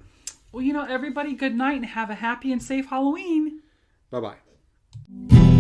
Well, everybody good night and have a happy and safe Halloween. Bye-bye.